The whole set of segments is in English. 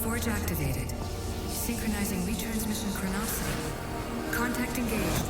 Forge activated. Synchronizing retransmission chronicity. Contact engaged.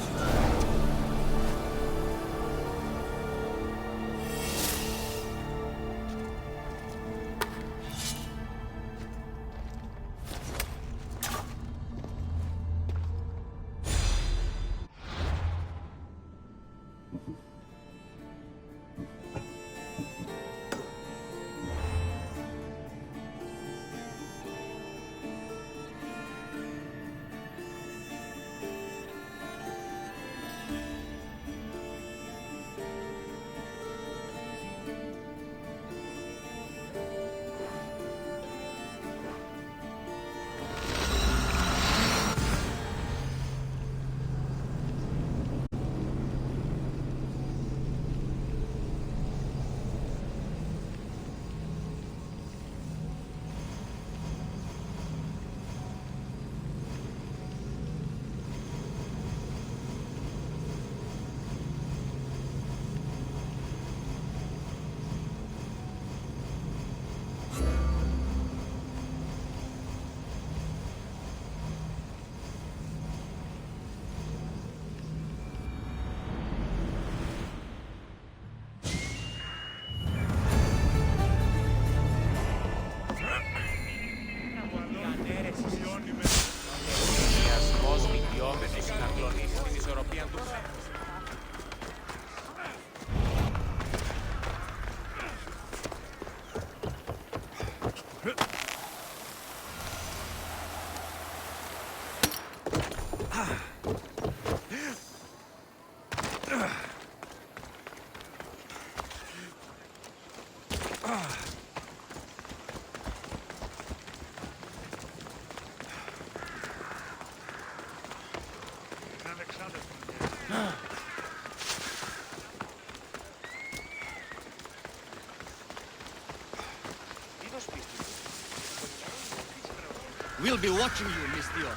We'll be watching you, Miss Dios.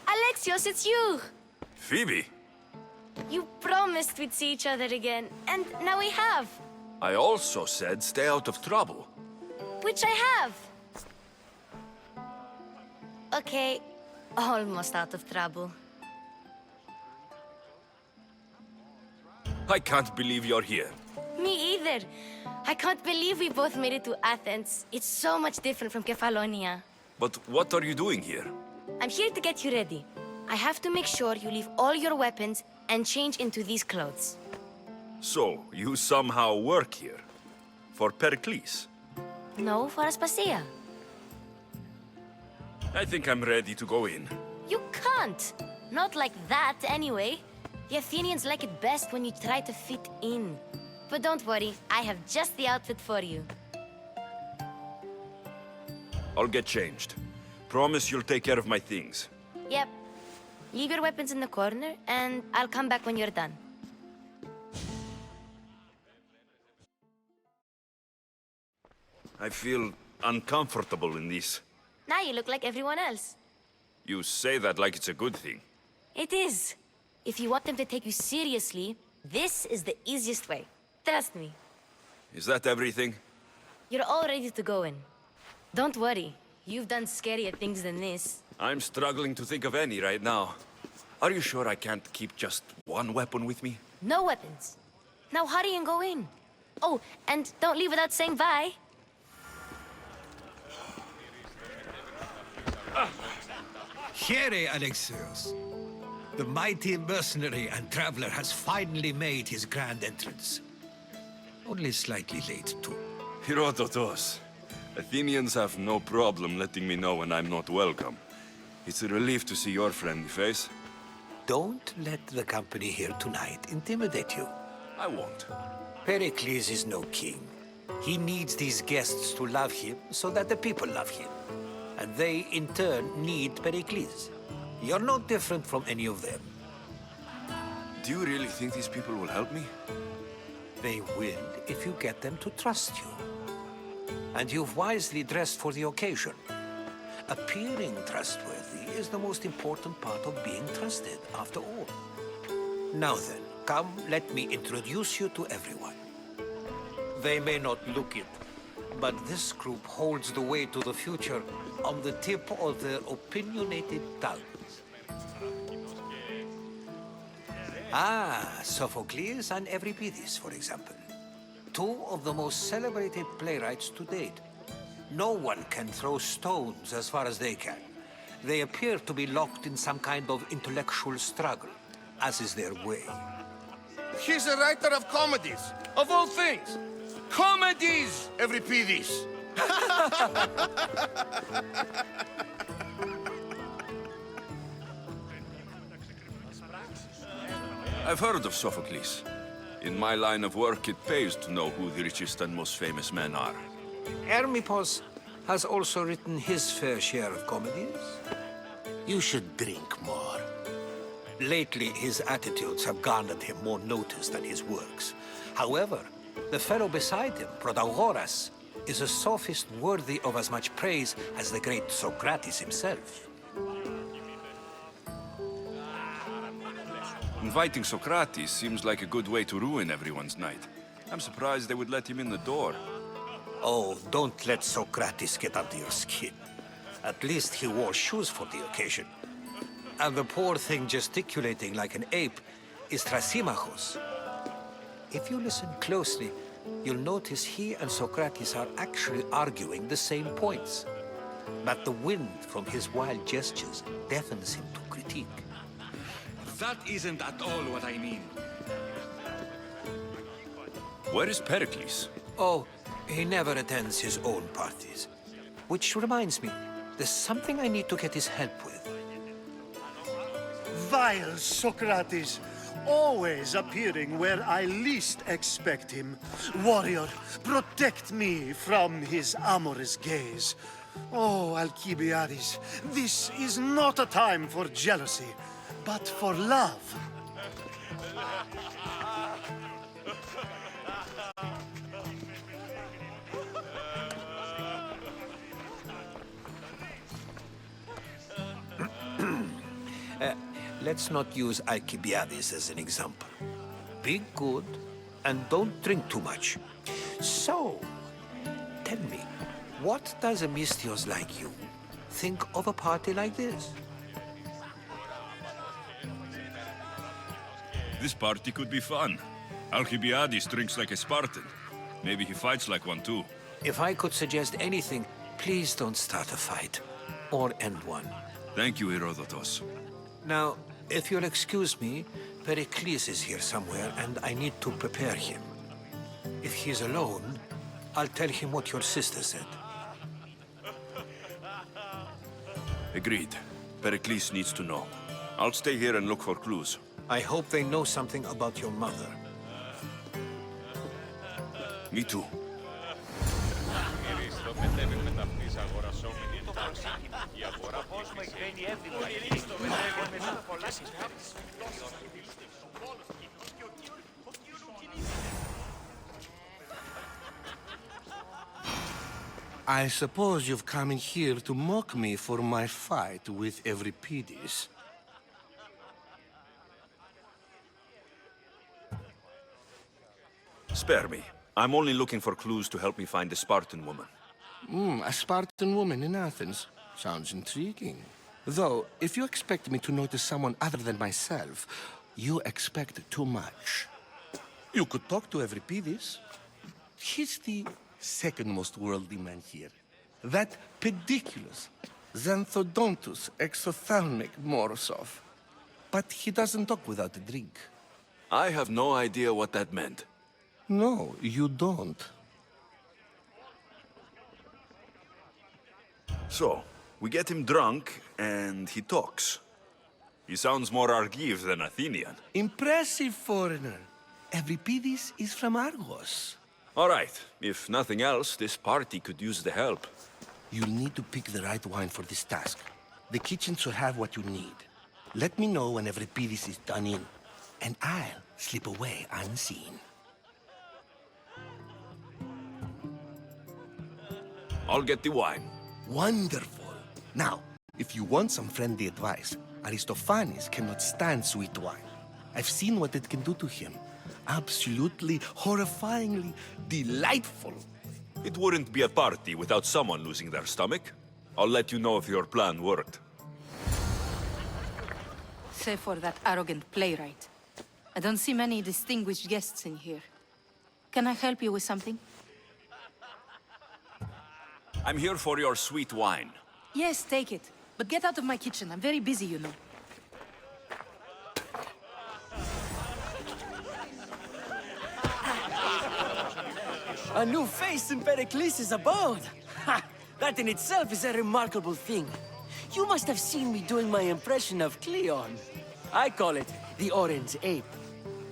Alexios, it's you! Phoebe, You promised we'd see each other again, and now we have. I also said stay out of trouble. Which I have. Okay, almost out of trouble. I can't believe you're here. Me either. I can't believe we both made it to Athens. It's so much different from Kefalonia. But what are you doing here? I'm here to get you ready. I have to make sure you leave all your weapons and change into these clothes. So, you somehow work here? For Pericles? No, for Aspasia. I think I'm ready to go in. You can't. Not like that, anyway. The Athenians like it best when you try to fit in. But don't worry, I have just the outfit for you. I'll get changed. Promise you'll take care of my things. Yep. Leave your weapons in the corner, and I'll come back when you're done. I feel uncomfortable in this. Now you look like everyone else. You say that like it's a good thing. It is. If you want them to take you seriously, this is the easiest way. Trust me. Is that everything? You're all ready to go in. Don't worry. You've done scarier things than this. I'm struggling to think of any right now. Are you sure I can't keep just one weapon with me? No weapons. Now hurry and go in. Oh, and don't leave without saying bye. Here, Alexios. The mighty mercenary and traveler has finally made his grand entrance. Only slightly late, too. Herodotos. Athenians have no problem letting me know when I'm not welcome. It's a relief to see your friendly face. Don't let the company here tonight intimidate you. I won't. Pericles is no king. He needs these guests to love him so that the people love him. And they, in turn, need Pericles. You're no different from any of them. Do you really think these people will help me? They will if you get them to trust you. And you've wisely dressed for the occasion. Appearing trustworthy is the most important part of being trusted, after all. Now then, come, let me introduce you to everyone. They may not look it, but this group holds the way to the future on the tip of their opinionated tongues. Ah, Sophocles and Euripides, for example. Two of the most celebrated playwrights to date. No one can throw stones as far as they can. They appear to be locked in some kind of intellectual struggle, as is their way. He's a writer of comedies, of all things. Comedies, Euripides. I've heard of Sophocles. In my line of work, it pays to know who the richest and most famous men are. Hermippos has also written his fair share of comedies. You should drink more. Lately, his attitudes have garnered him more notice than his works. However, the fellow beside him, Protagoras, is a sophist worthy of as much praise as the great Socrates himself. Inviting Socrates seems like a good way to ruin everyone's night. I'm surprised they would let him in the door. Oh, don't let Socrates get under your skin. At least he wore shoes for the occasion. And the poor thing gesticulating like an ape is Thrasymachos. If you listen closely, you'll notice he and Socrates are actually arguing the same points. But the wind from his wild gestures deafens him to critique. That isn't at all what I mean. Where is Pericles? Oh, he never attends his own parties. Which reminds me, there's something I need to get his help with. Vile Socrates, always appearing where I least expect him. Warrior, protect me from his amorous gaze. Oh, Alcibiades, this is not a time for jealousy, but for love. Let's not use Alcibiades as an example. Be good and don't drink too much. So, tell me, what does a Misthios like you think of a party like this? This party could be fun. Alcibiades drinks like a Spartan. Maybe he fights like one too. If I could suggest anything, please don't start a fight. Or end one. Thank you, Herodotos. Now, if you'll excuse me, Pericles is here somewhere and I need to prepare him. If he's alone, I'll tell him what your sister said. Agreed. Pericles needs to know. I'll stay here and look for clues. I hope they know something about your mother. Me too. Κυρίστο μετέβη μετά αυτής αγορασόμενη I suppose you've come in here to mock me for my fight with Euripides. Spare me. I'm only looking for clues to help me find the Spartan woman. A Spartan woman in Athens. Sounds intriguing. Though, if you expect me to notice someone other than myself, you expect too much. You could talk to Euripides. He's the second most worldly man here. That pediculous, xanthodontus exophthalmic Morosov. But he doesn't talk without a drink. I have no idea what that meant. No, you don't. So, we get him drunk, and he talks. He sounds more Argive than Athenian. Impressive foreigner. Euripides is from Argos. All right, if nothing else, this party could use the help. You'll need to pick the right wine for this task. The kitchen should have what you need. Let me know when Euripides is done in, and I'll slip away unseen. I'll get the wine. Wonderful. Now, if you want some friendly advice, Aristophanes cannot stand sweet wine. I've seen what it can do to him. Absolutely, horrifyingly delightful. It wouldn't be a party without someone losing their stomach. I'll let you know if your plan worked. Save for that arrogant playwright. I don't see many distinguished guests in here. Can I help you with something? I'm here for your sweet wine. Yes, take it. But get out of my kitchen. I'm very busy, you know. A new face in Pericles' abode! Ha! That in itself is a remarkable thing. You must have seen me doing my impression of Cleon. I call it the Orange Ape.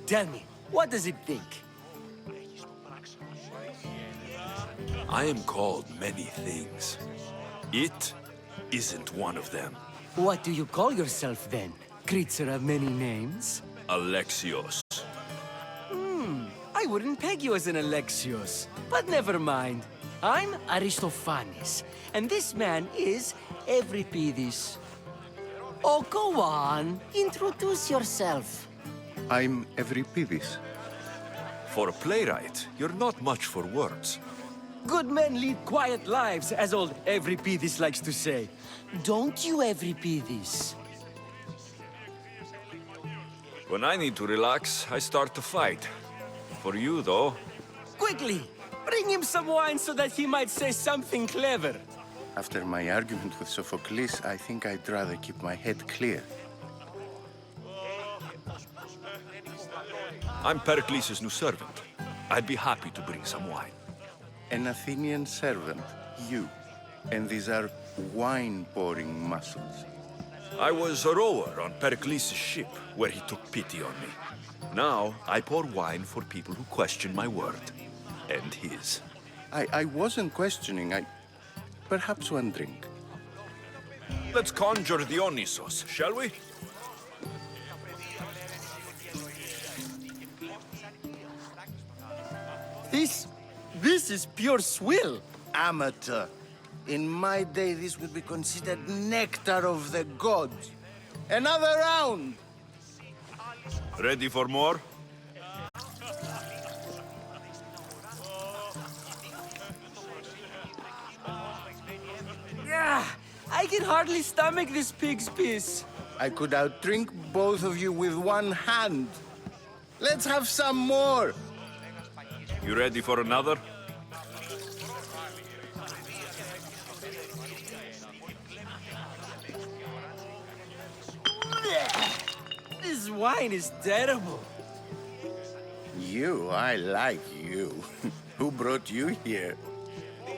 Tell me, what does it think? I am called many things. It isn't one of them. What do you call yourself then? Creature of many names? Alexios. I wouldn't peg you as an Alexios, but never mind. I'm Aristophanes, and this man is Euripides. Oh, go on. Introduce yourself. I'm Euripides. For a playwright, you're not much for words. Good men lead quiet lives, as old Euripides likes to say. Don't you, Euripides? When I need to relax, I start to fight. For you, though, Quickly! Bring him some wine so that he might say something clever. After my argument with Sophocles, I think I'd rather keep my head clear. I'm Pericles' new servant. I'd be happy to bring some wine. An Athenian servant, you. And these are wine-pouring muscles. I was a rower on Pericles' ship, where he took pity on me. Now, I pour wine for people who question my word. And his. I wasn't questioning, Perhaps one drink. Let's conjure Dionysos, shall we? This is pure swill. Amateur. In my day, this would be considered nectar of the gods. Another round! Ready for more? Yeah, I can hardly stomach this pig's piss. I could outdrink both of you with one hand. Let's have some more! You ready for another? This wine is terrible. I like you. Who brought you here?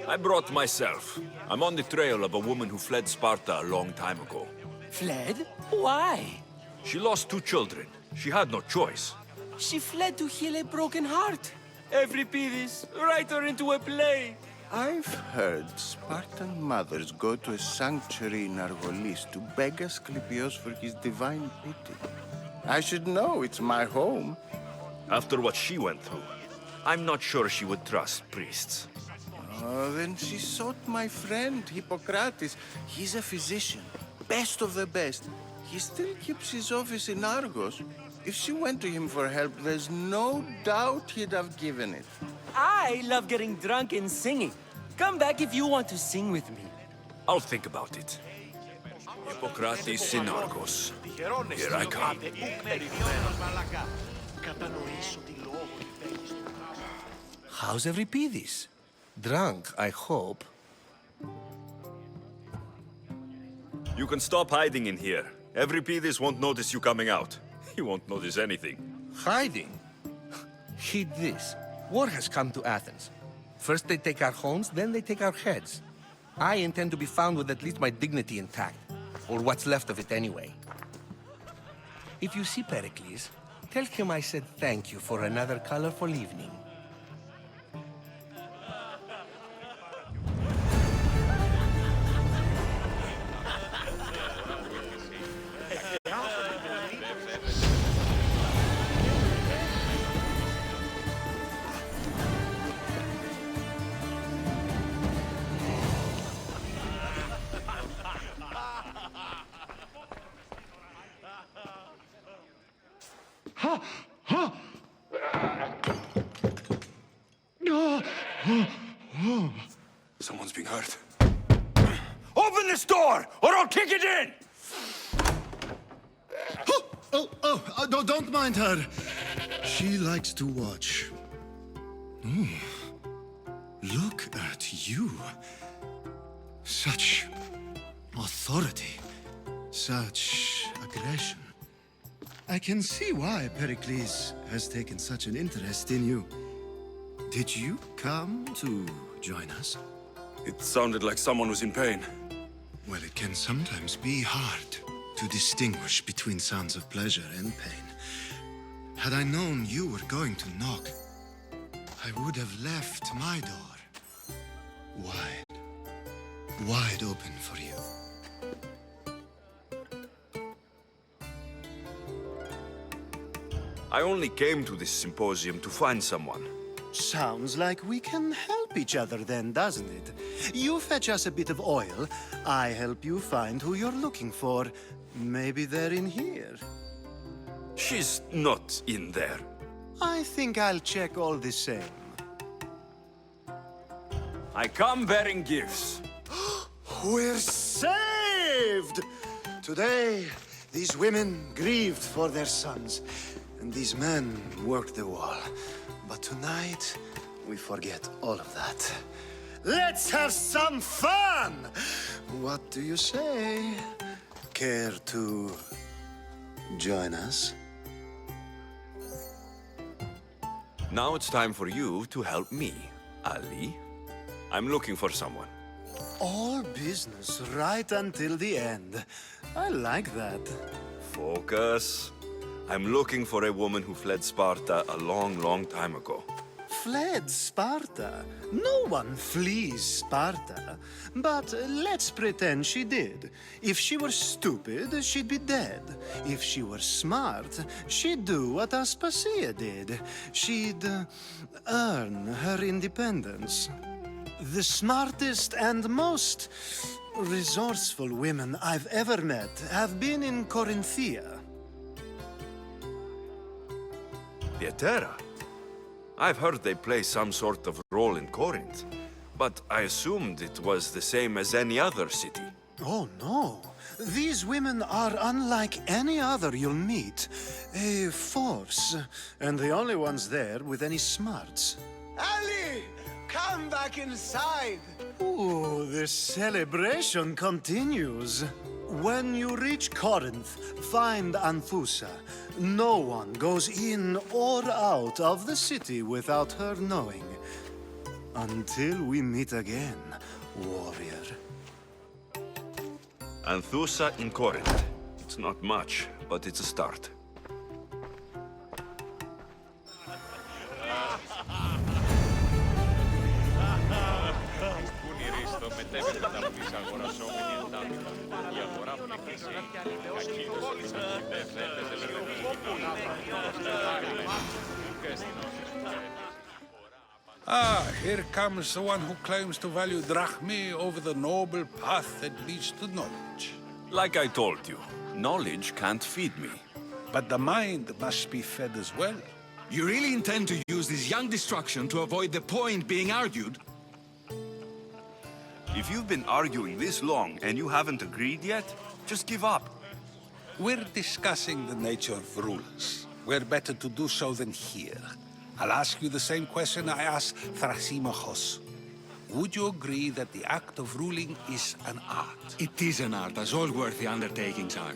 I brought myself. I'm on the trail of a woman who fled Sparta a long time ago. Fled? Why? She lost 2 children. She had no choice. She fled to heal a broken heart. Euripides, write her into a play. I've heard Spartan mothers go to a sanctuary in Argolis to beg Asclepios for his divine pity. I should know, it's my home. After what she went through, I'm not sure she would trust priests. Oh, then she sought my friend, Hippocrates. He's a physician, best of the best. He still keeps his office in Argos. If she went to him for help, there's no doubt he'd have given it. I love getting drunk and singing. Come back if you want to sing with me. I'll think about it. Hippocrates in Argos. Here I come. How's Euripides? Drunk, I hope. You can stop hiding in here. Euripides won't notice you coming out. He won't notice anything. Hiding? Heed this. War has come to Athens. First they take our homes, then they take our heads. I intend to be found with at least my dignity intact. Or what's left of it anyway. If you see Pericles, tell him I said thank you for another colorful evening. Someone's being hurt. Open this door, or I'll kick it in! Don't mind her. She likes to watch. Look at you. Such authority. Such aggression. I can see why Pericles has taken such an interest in you. Did you come to join us? It sounded like someone was in pain. Well, it can sometimes be hard to distinguish between sounds of pleasure and pain. Had I known you were going to knock, I would have left my door wide open for you. I only came to this symposium to find someone. Sounds like we can help each other then, doesn't it? You fetch us a bit of oil, I help you find who you're looking for. Maybe they're in here. She's not in there. I think I'll check all the same. I come bearing gifts. We're saved! Today, these women grieved for their sons, and these men worked the wall. But tonight, we forget all of that. Let's have some fun! What do you say? Care to join us? Now it's time for you to help me, Ali. I'm looking for someone. All business right until the end. I like that. Focus. I'm looking for a woman who fled Sparta a long, long time ago. Fled Sparta? No one flees Sparta. But let's pretend she did. If she were stupid, she'd be dead. If she were smart, she'd do what Aspasia did. She'd earn her independence. The smartest and most resourceful women I've ever met have been in Corinthia. Pieterra? I've heard they play some sort of role in Corinth, but I assumed it was the same as any other city. Oh, no. These women are unlike any other you'll meet. A force, and the only ones there with any smarts. Ali! Come back inside! Ooh, the celebration continues. When you reach Corinth, find Anthusa. No one goes in or out of the city without her knowing. Until we meet again, warrior. Anthusa in Corinth. It's not much, but it's a start. Ah, here comes the one who claims to value drachmae over the noble path that leads to knowledge. Like I told you, knowledge can't feed me. But the mind must be fed as well. You really intend to use this young destruction to avoid the point being argued? If you've been arguing this long and you haven't agreed yet, just give up. We're discussing the nature of rulers. Where better to do so than here? I'll ask you the same question I asked Thrasimachos. Would you agree that the act of ruling is an art? It is an art, as all worthy undertakings are.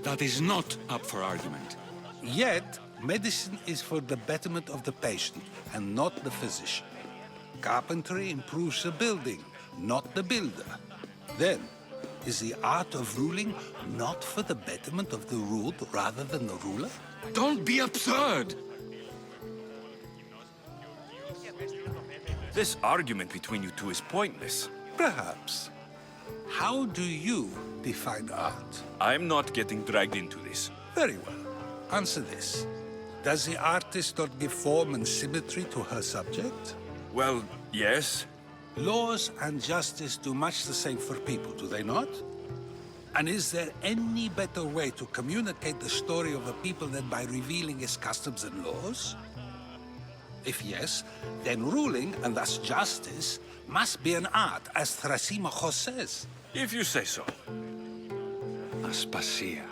That is not up for argument. Yet, medicine is for the betterment of the patient, and not the physician. Carpentry improves the building, not the builder. Then, is the art of ruling not for the betterment of the ruled rather than the ruler? Don't be absurd! This argument between you two is pointless. Perhaps. How do you define art? I'm not getting dragged into this. Very well. Answer this. Does the artist not give form and symmetry to her subject? Well, yes. Laws and justice do much the same for people, do they not? And is there any better way to communicate the story of a people than by revealing its customs and laws? If yes, then ruling, and thus justice, must be an art, as Thrasimachos says. If you say so. Aspasia.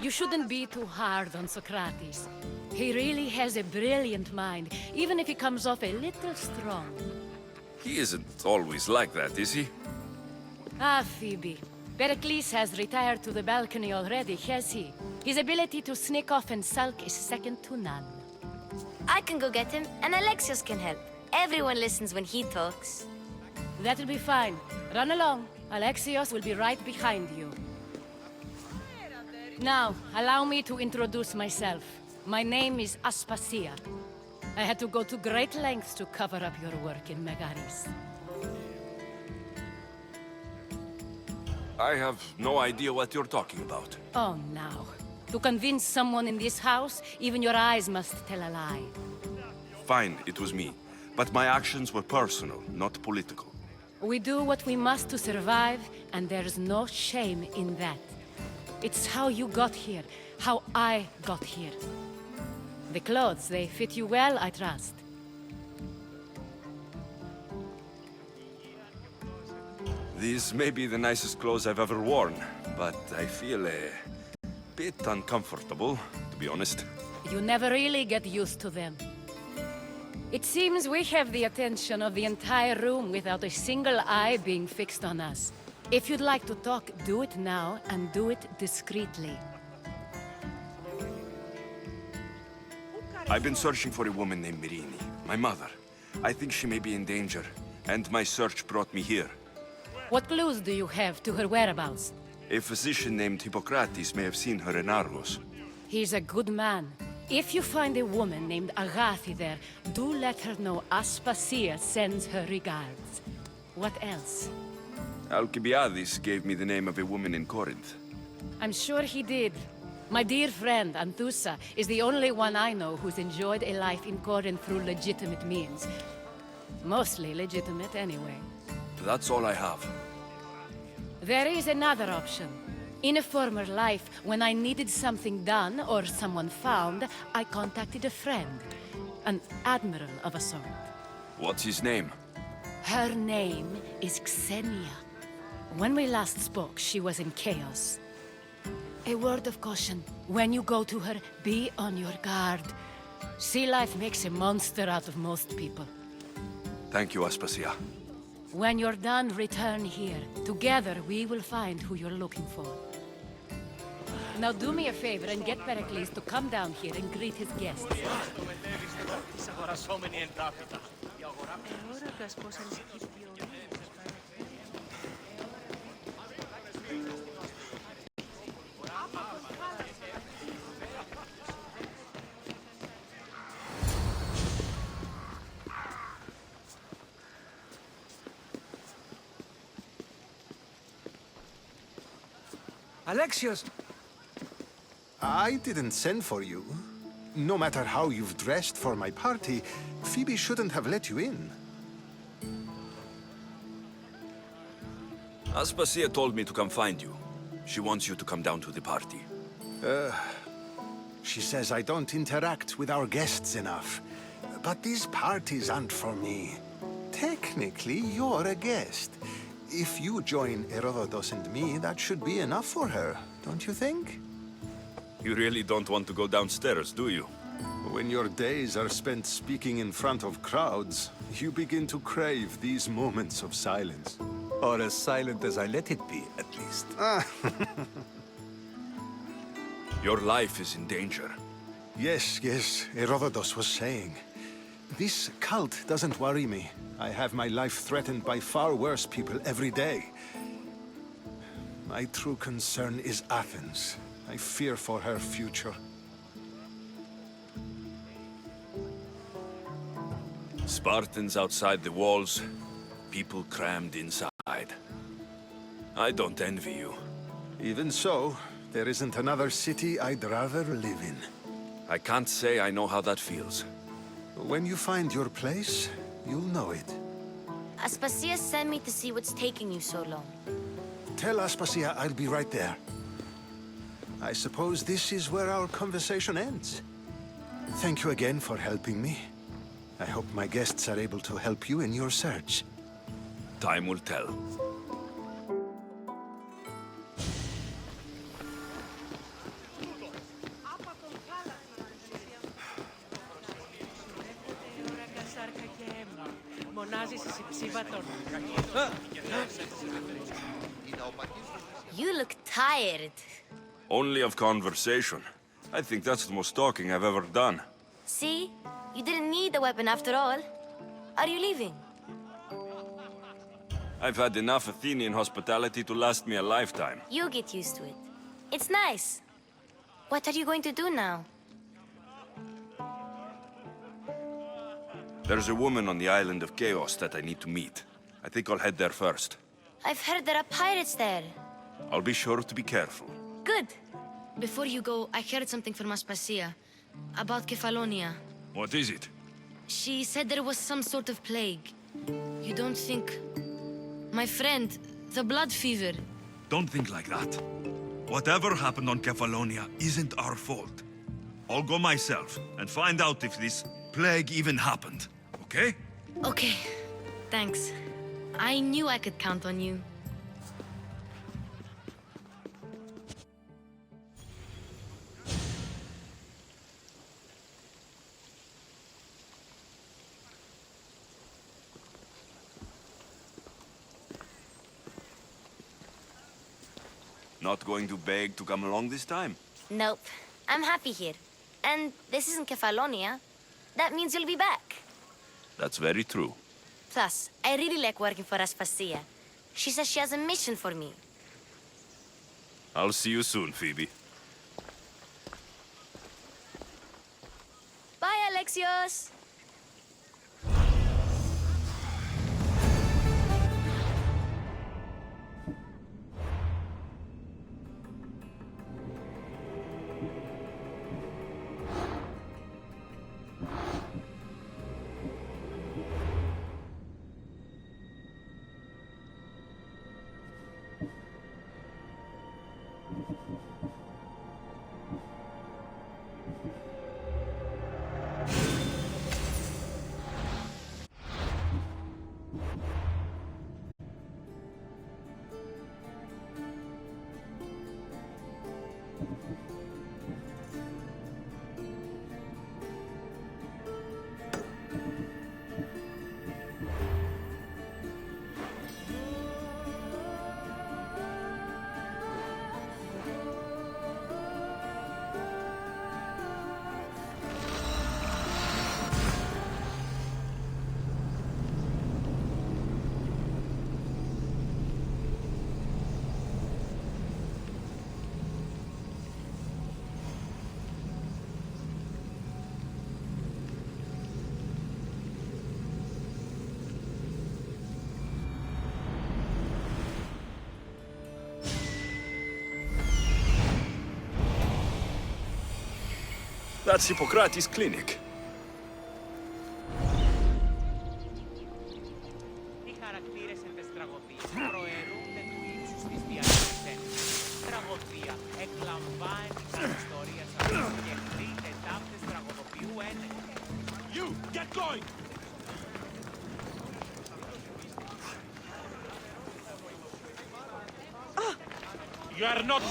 You shouldn't be too hard on Socrates. He really has a brilliant mind, even if he comes off a little strong. He isn't always like that, is he? Ah, Phoebe. Pericles has retired to the balcony already, has he? His ability to sneak off and sulk is second to none. I can go get him, and Alexios can help. Everyone listens when he talks. That'll be fine. Run along. Alexios will be right behind you. Now, allow me to introduce myself. My name is Aspasia. I had to go to great lengths to cover up your work in Megaris. I have no idea what you're talking about. Oh, now. To convince someone in this house, even your eyes must tell a lie. Fine, it was me. But my actions were personal, not political. We do what we must to survive, and there's no shame in that. It's how you got here, how I got here. The clothes, they fit you well, I trust. These may be the nicest clothes I've ever worn, but I feel a bit uncomfortable, to be honest. You never really get used to them. It seems we have the attention of the entire room without a single eye being fixed on us. If you'd like to talk, do it now, and do it discreetly. I've been searching for a woman named Mirini, my mother. I think she may be in danger, and my search brought me here. What clues do you have to her whereabouts? A physician named Hippocrates may have seen her in Argos. He's a good man. If you find a woman named Agathi there, do let her know Aspasia sends her regards. What else? Alcibiades gave me the name of a woman in Corinth. I'm sure he did. My dear friend, Anthusa, is the only one I know who's enjoyed a life in Corinth through legitimate means. Mostly legitimate, anyway. That's all I have. There is another option. In a former life, when I needed something done or someone found, I contacted a friend. An admiral of a sort. What's his name? Her name is Xenia. When we last spoke, she was in chaos. A word of caution. When you go to her, be on your guard. Sea life makes a monster out of most people. Thank you, Aspasia. When you're done, return here. Together, we will find who you're looking for. Now do me a favor and get Pericles to come down here and greet his guests. Alexios! I didn't send for you. No matter how you've dressed for my party, Phoebe shouldn't have let you in. Aspasia told me to come find you. She wants you to come down to the party. She says I don't interact with our guests enough. But these parties aren't for me. Technically, you're a guest. If you join Herodotus and me, that should be enough for her, don't you think? You really don't want to go downstairs, do you? When your days are spent speaking in front of crowds, you begin to crave these moments of silence. Or as silent as I let it be, at least. Your life is in danger. Yes, Herodotus was saying. This cult doesn't worry me. I have my life threatened by far worse people every day. My true concern is Athens. I fear for her future. Spartans outside the walls, people crammed inside. I don't envy you. Even so, there isn't another city I'd rather live in. I can't say I know how that feels. When you find your place, you'll know it. Aspasia sent me to see what's taking you so long. Tell Aspasia I'll be right there. I suppose this is where our conversation ends. Thank you again for helping me. I hope my guests are able to help you in your search. Time will tell. You look tired. Only of conversation. I think that's the most talking I've ever done. See? You didn't need the weapon after all. Are you leaving? I've had enough Athenian hospitality to last me a lifetime. You get used to it. It's nice. What are you going to do now? There's a woman on the island of Chaos that I need to meet. I think I'll head there first. I've heard there are pirates there. I'll be sure to be careful. Good. Before you go, I heard something from Aspasia about Kefalonia. What is it? She said there was some sort of plague. You don't think... My friend, the blood fever. Don't think like that. Whatever happened on Kefalonia isn't our fault. I'll go myself and find out if this plague even happened, okay? Okay, thanks. I knew I could count on you. Not going to beg to come along this time? Nope. I'm happy here. And this isn't Kefalonia. That means you'll be back. That's very true. Plus, I really like working for Aspasia. She says she has a mission for me. I'll see you soon, Phoebe. Bye, Alexios! That's Hippocrates' clinic. You, get going! You are not...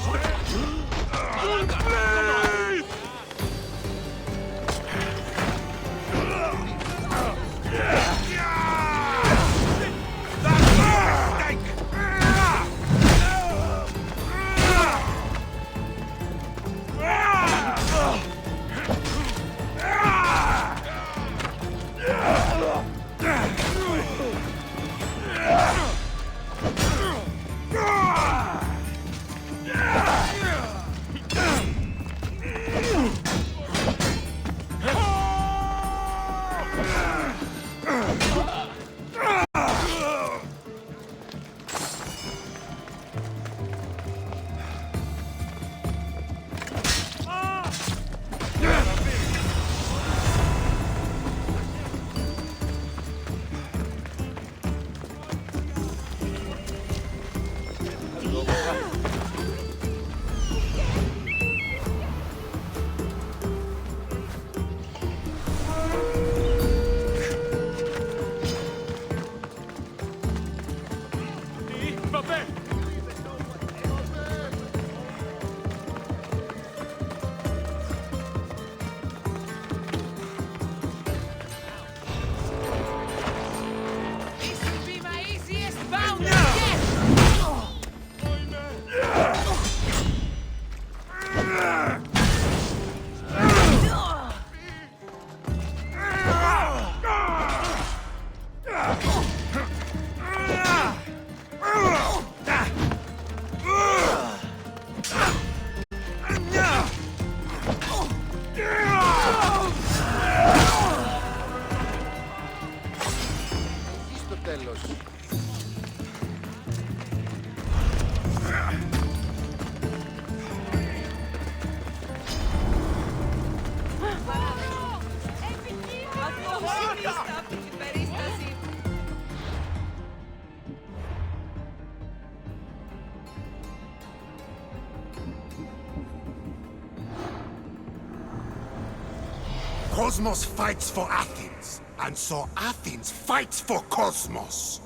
Cosmos fights for Athens, and so Athens fights for Cosmos.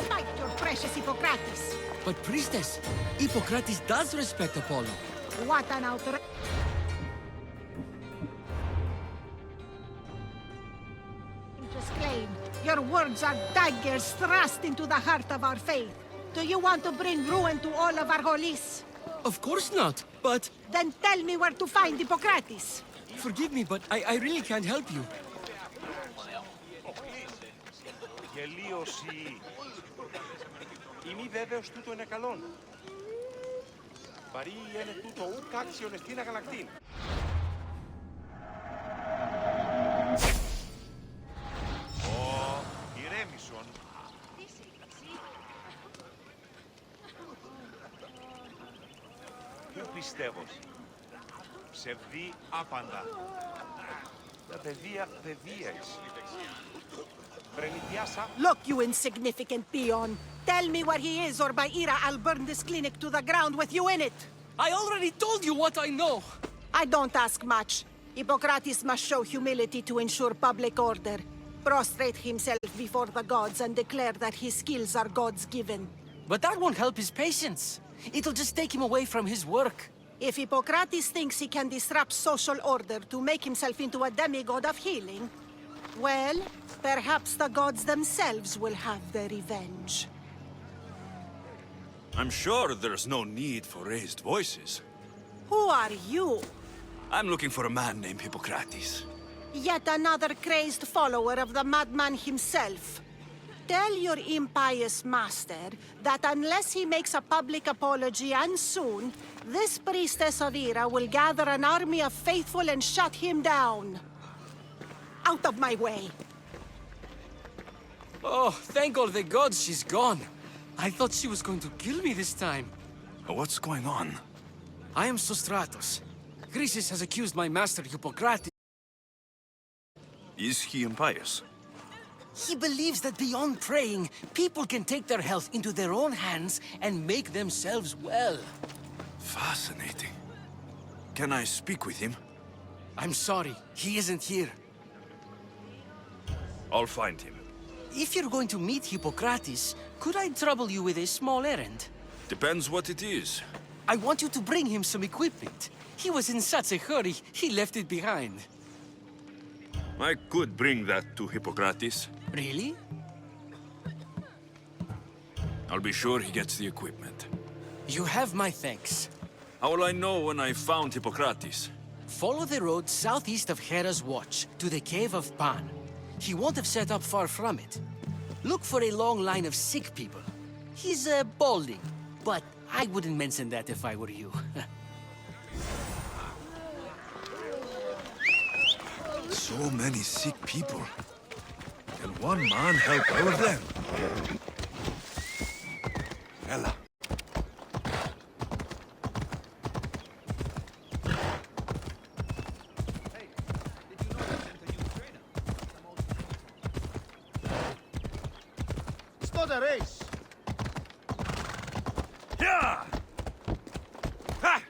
Smite your precious Hippocrates. But priestess, Hippocrates does respect Apollo. What an outrage. Claim. Your words are daggers thrust into the heart of our faith. Do you want to bring ruin to all of our holies? Of course not, but... Then tell me where to find Hippocrates. Forgive me, but I really can't help you. Γελίωση. Είμαι βέβαιος τούτο είναι καλόν. Βαρύ είναι τούτο ουκ άξιον εστίν αγαλακτήν. Ηρέμησον. Πού πιστεύω. Ψευδή άπαντα. Τα παιδεία εσύ. Look, you insignificant peon. Tell me where he is, or by Ira, I'll burn this clinic to the ground with you in it. I already told you what I know. I don't ask much. Hippocrates must show humility to ensure public order. Prostrate himself before the gods and declare that his skills are God's given. But that won't help his patients. It'll just take him away from his work. If Hippocrates thinks he can disrupt social order to make himself into a demigod of healing, well, perhaps the gods themselves will have their revenge. I'm sure there's no need for raised voices. Who are you? I'm looking for a man named Hippocrates. Yet another crazed follower of the madman himself. Tell your impious master that unless he makes a public apology, and soon, this priestess of Ira will gather an army of faithful and shut him down. Out of my way. Oh, thank all the gods she's gone. I thought she was going to kill me this time. What's going on? I am Sostratos. Chrysis has accused my master Hippocrates. Is he impious? He believes that beyond praying, people can take their health into their own hands and make themselves well. Fascinating. Can I speak with him? I'm sorry, he isn't here. I'll find him. If you're going to meet Hippocrates, could I trouble you with a small errand? Depends what it is. I want you to bring him some equipment. He was in such a hurry, he left it behind. I could bring that to Hippocrates. Really? I'll be sure he gets the equipment. You have my thanks. How will I know when I found Hippocrates? Follow the road southeast of Hera's Watch, to the Cave of Pan. He won't have set up far from it. Look for a long line of sick people. He's, balding, but I wouldn't mention that if I were you. So many sick people. Can one man help all of them? Ella. Start a race! Yeah! Ha!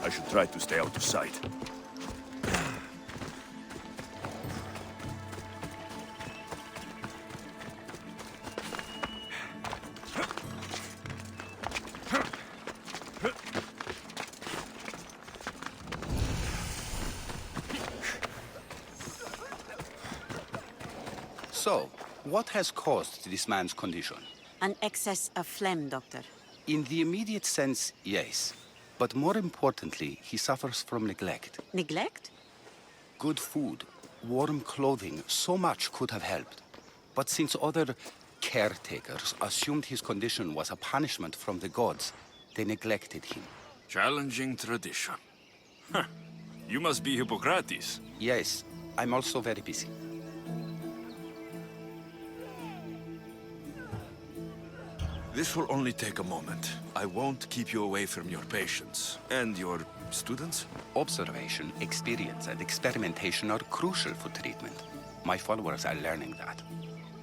I should try to stay out of sight. So, what has caused this man's condition? An excess of phlegm, Doctor. In the immediate sense, yes. But more importantly, he suffers from neglect. Neglect? Good food, warm clothing, so much could have helped. But since other caretakers assumed his condition was a punishment from the gods, they neglected him. Challenging tradition. Huh. You must be Hippocrates. Yes, I'm also very busy. This will only take a moment. I won't keep you away from your patients. And your students? Observation, experience, and experimentation are crucial for treatment. My followers are learning that.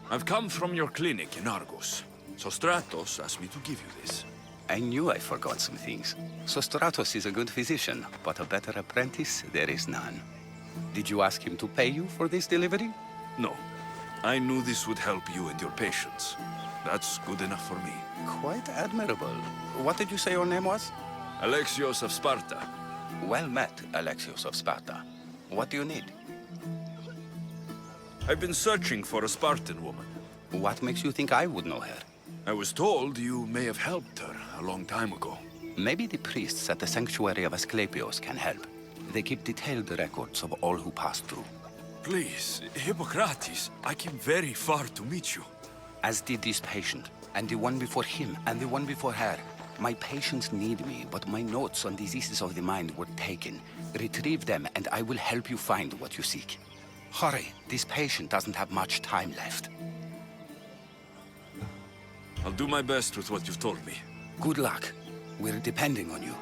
I've come from your clinic in Argos. Sostratos asked me to give you this. I knew I forgot some things. Sostratos is a good physician, but a better apprentice there is none. Did you ask him to pay you for this delivery? No. I knew this would help you and your patients. That's good enough for me. Quite admirable. What did you say your name was? Alexios of Sparta. Well met, Alexios of Sparta. What do you need? I've been searching for a Spartan woman. What makes you think I would know her? I was told you may have helped her a long time ago. Maybe the priests at the sanctuary of Asclepios can help. They keep detailed records of all who pass through. Please, Hippocrates, I came very far to meet you. As did this patient, and the one before him, and the one before her. My patients need me, but my notes on diseases of the mind were taken. Retrieve them, and I will help you find what you seek. Hurry, this patient doesn't have much time left. I'll do my best with what you've told me. Good luck. We're depending on you.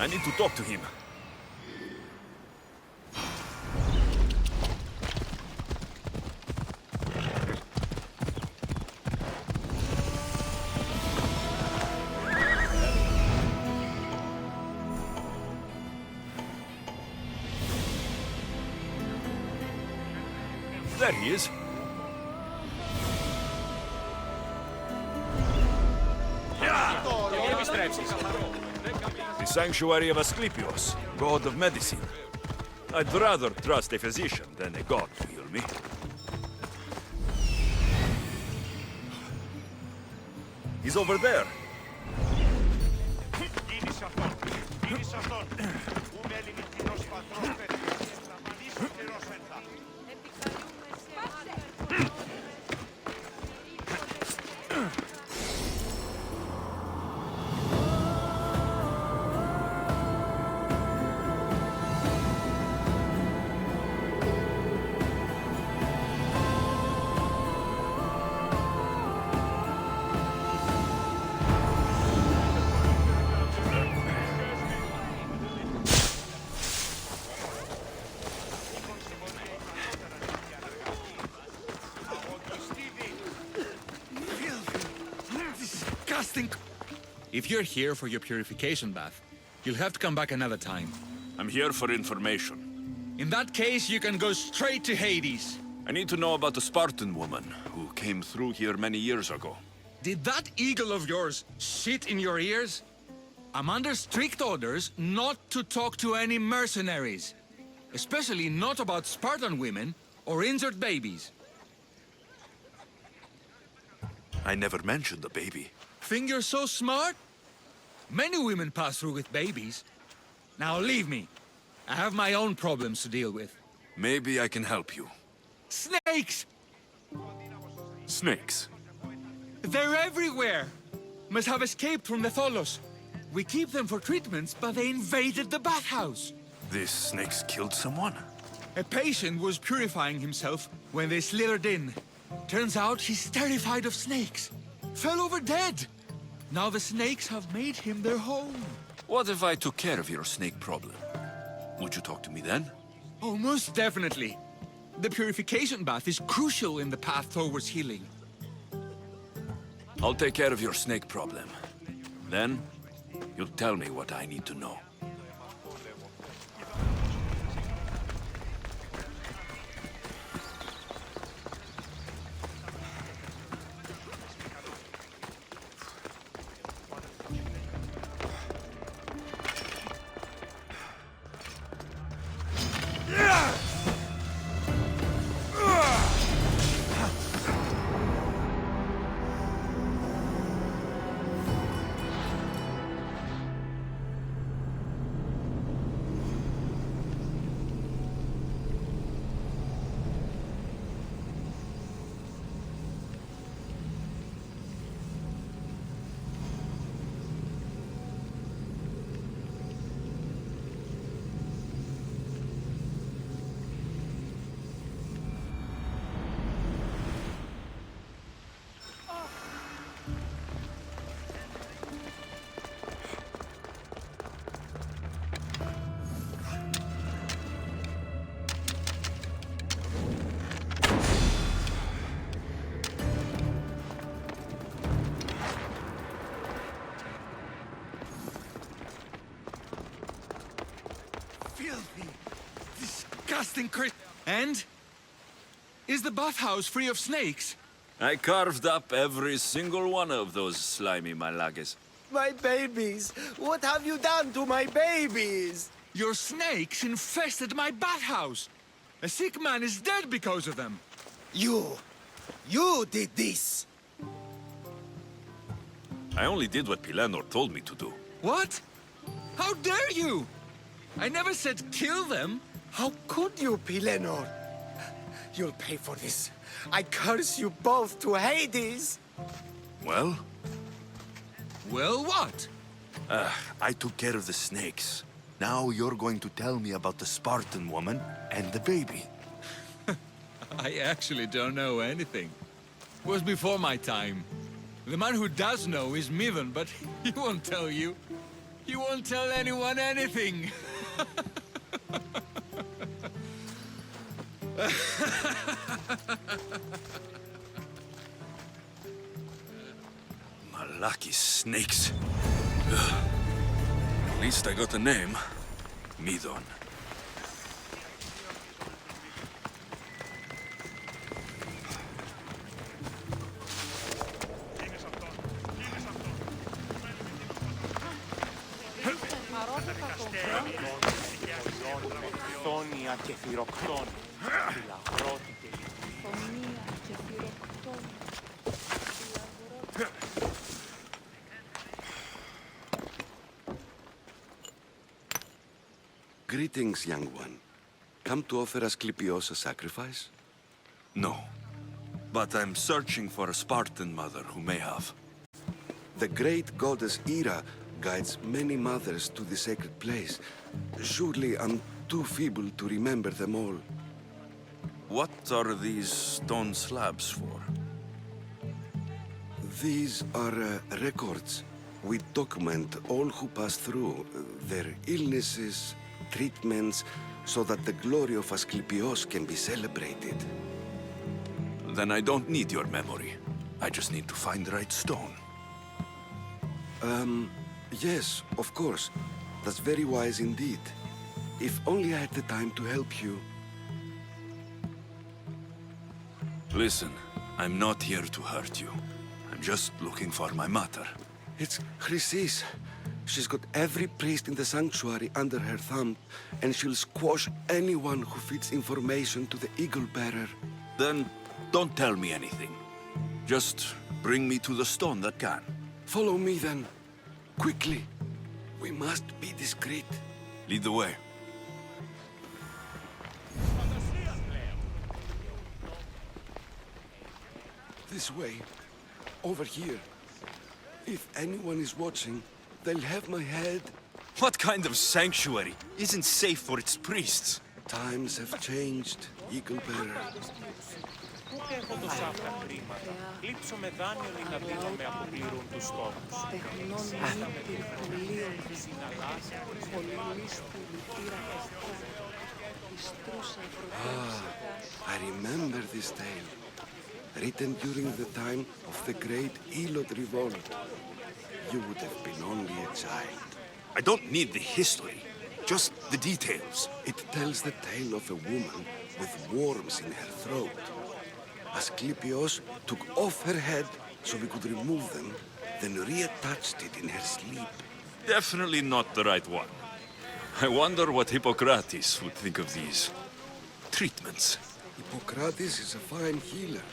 I need to talk to him. There he is. The sanctuary of Asclepios, god of medicine. I'd rather trust a physician than a god to heal me. He's over there. If you're here for your purification bath, you'll have to come back another time. I'm here for information. In that case, you can go straight to Hades. I need to know about the Spartan woman who came through here many years ago. Did that eagle of yours shit in your ears? I'm under strict orders not to talk to any mercenaries. Especially not about Spartan women or injured babies. I never mentioned the baby. Think you're so smart? Many women pass through with babies. Now leave me. I have my own problems to deal with. Maybe I can help you. Snakes! Snakes? They're everywhere! Must have escaped from the Tholos. We keep them for treatments, but they invaded the bathhouse. These snakes killed someone? A patient was purifying himself when they slithered in. Turns out he's terrified of snakes. Fell over dead. Now the snakes have made him their home. What if I took care of your snake problem? Would you talk to me then? Oh, most definitely. The purification bath is crucial in the path towards healing. I'll take care of your snake problem. Then, you'll tell me what I need to know. Filthy, disgusting And? Is the bathhouse free of snakes? I carved up every single one of those slimy malagas. My babies! What have you done to my babies? Your snakes infested my bathhouse! A sick man is dead because of them! You did this! I only did what Pilanor told me to do. What? How dare you? I never said kill them! How could you, Pilanor? You'll pay for this. I curse you both to Hades! Well? Well, what? I took care of the snakes. Now you're going to tell me about the Spartan woman and the baby. I actually don't know anything. It was before my time. The man who does know is Mivan, but he won't tell you. He won't tell anyone anything. Lucky snakes. Ugh. At least I got a name. Midon. Χθόνια και θυροκτόνη. Φυλαγρότη και Φωνία και θυροκτόνη. Greetings, young one. Come to offer Asclepios a sacrifice? No. But I'm searching for a Spartan mother who may have. The great goddess Hera guides many mothers to the sacred place. Surely I'm too feeble to remember them all. What are these stone slabs for? These are records. We document all who pass through, their illnesses, treatments, so that the glory of Asclepios can be celebrated. Then I don't need your memory. I just need to find the right stone. Yes, of course. That's very wise indeed. If only I had the time to help you. Listen, I'm not here to hurt you. I'm just looking for my mother. It's Chrysis. She's got every priest in the sanctuary under her thumb, and she'll squash anyone who feeds information to the Eagle Bearer. Then don't tell me anything. Just bring me to the stone that can. Follow me then. Quickly. We must be discreet. Lead the way. This way. Over here. If anyone is watching, they'll have my head. What kind of sanctuary isn't safe for its priests? Times have changed, Eagle Bearer. Πού έχω τόσα αυτά χρήματα. Λείψω με δάνειο ή να δίνω με αποπληρούν τους στόχους. Τεχνών μύτη πουλίων συναλλάσσεων, πολυλίστη λυτήρα ιστρούσα I remember this tale. Written during the time of the great Elot revolt. You would have been only a child. I don't need the history, just the details. It tells the tale of a woman with worms in her throat. Asclepios took off her head so we could remove them, then reattached it in her sleep. Definitely not the right one. I wonder what Hippocrates would think of these treatments. Hippocrates is a fine healer.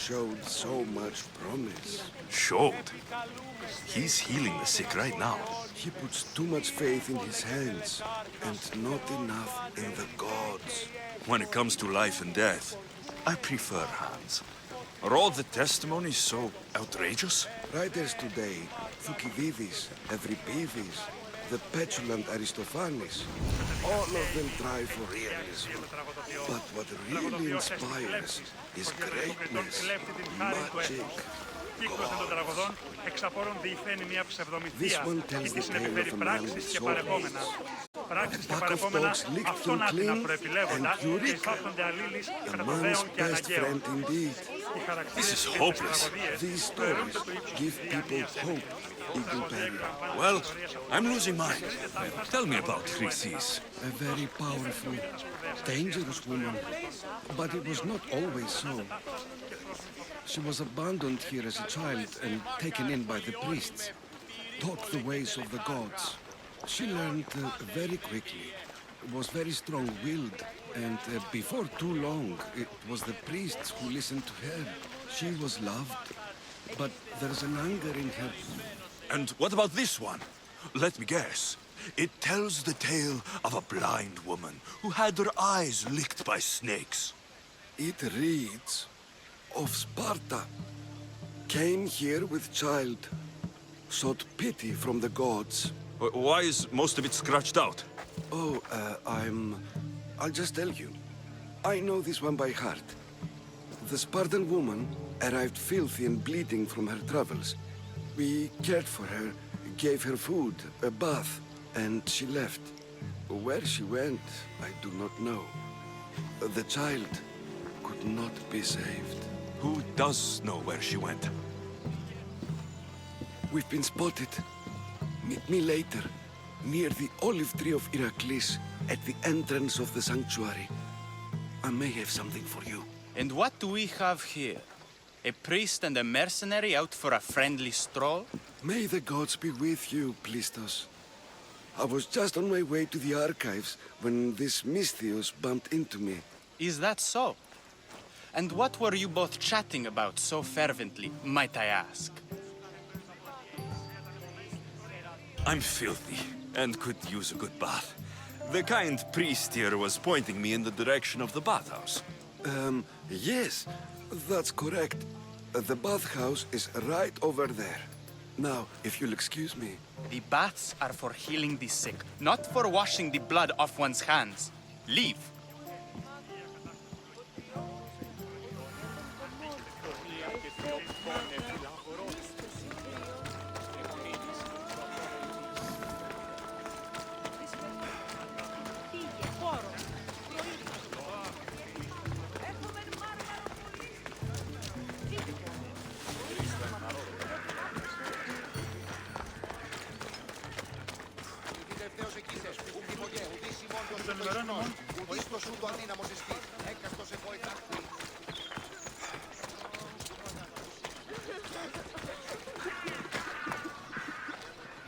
Showed so much promise. Showed? He's healing the sick right now. He puts too much faith in his hands, and not enough in the gods. When it comes to life and death, I prefer hands. Are all the testimonies so outrageous? Writers today, Thucydides, Euripides, the petulant Aristophanes, all of them try for realism. But what really inspires is greatness, magic, gods. This one tells the tale of a man with swords. A pack of dogs licked him clean, and Eureka, a man's best friend indeed. This is hopeless. These stories give people hope. Eagle Bearer. Well, I'm losing mine. Tell me about Chrysis. A very powerful, dangerous woman. But it was not always so. She was abandoned here as a child and taken in by the priests. Taught the ways of the gods. She learned very quickly. Was very strong-willed. And before too long, it was the priests who listened to her. She was loved. But there's an anger in her. And what about this one? Let me guess. It tells the tale of a blind woman who had her eyes licked by snakes. It reads of Sparta. Came here with child. Sought pity from the gods. Why is most of it scratched out? Oh, I'll just tell you. I know this one by heart. The Spartan woman arrived filthy and bleeding from her travels. We cared for her, gave her food, a bath, and she left. Where she went, I do not know. The child could not be saved. Who does know where she went? We've been spotted. Meet me later, near the olive tree of Heracles, at the entrance of the sanctuary. I may have something for you. And what do we have here? A priest and a mercenary out for a friendly stroll? May the gods be with you, Plistos. I was just on my way to the archives when this Misthios bumped into me. Is that so? And what were you both chatting about so fervently, might I ask? I'm filthy and could use a good bath. The kind priest here was pointing me in the direction of the bathhouse. Yes, that's correct. The bathhouse is right over there. Now, if you'll excuse me. The baths are for healing the sick, not for washing the blood off one's hands. Leave.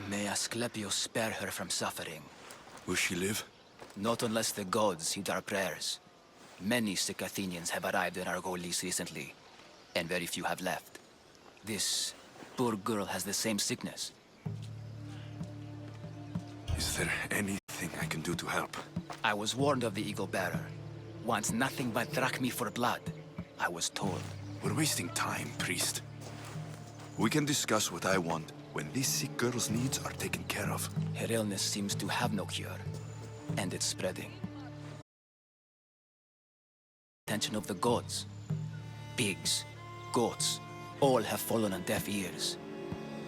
May Asclepius spare her from suffering. Will she live? Not unless the gods heed our prayers. Many sick Athenians have arrived in Argolis recently, and very few have left. This poor girl has the same sickness. Is there anything I can do to help? I was warned of the Eagle Bearer. Wants nothing but drachmi for blood. I was told. We're wasting time, priest. We can discuss what I want when this sick girl's needs are taken care of. Her illness seems to have no cure, and it's spreading. Attention of the gods. Pigs, goats, all have fallen on deaf ears.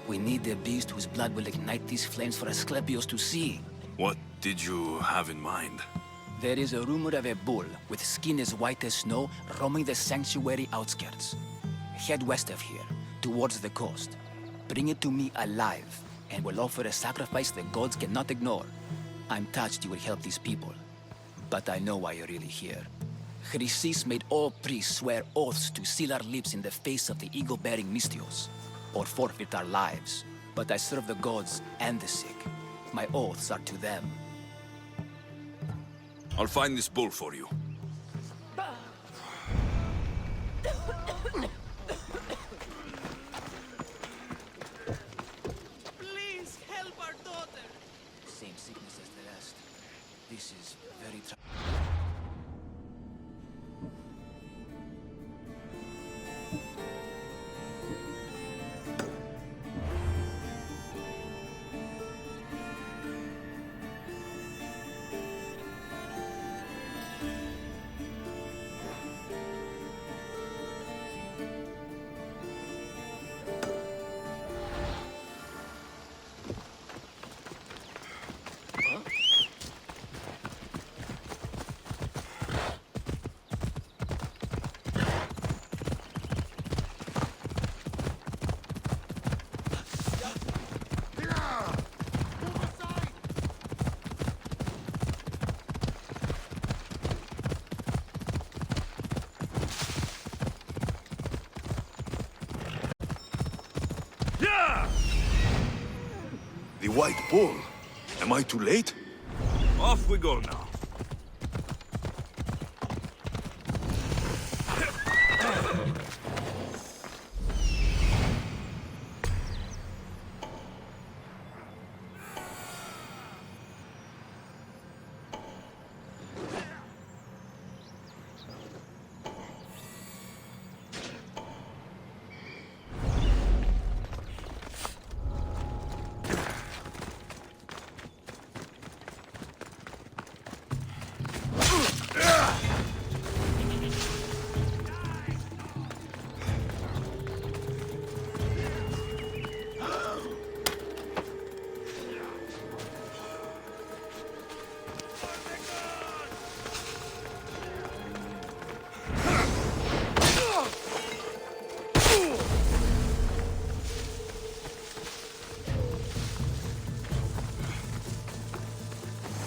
We need a beast whose blood will ignite these flames for Asclepius to see. What did you have in mind? There is a rumor of a bull with skin as white as snow roaming the sanctuary outskirts. Head west of here, towards the coast. Bring it to me alive, and we'll offer a sacrifice the gods cannot ignore. I'm touched you will help these people, but I know why you're really here. Chrysis made all priests swear oaths to seal our lips in the face of the eagle-bearing Misthios, or forfeit our lives. But I serve the gods and the sick. My oaths are to them. I'll find this bull for you. Please help our daughter! Same sickness as the rest. This is very white bull. Am I too late? Off we go now.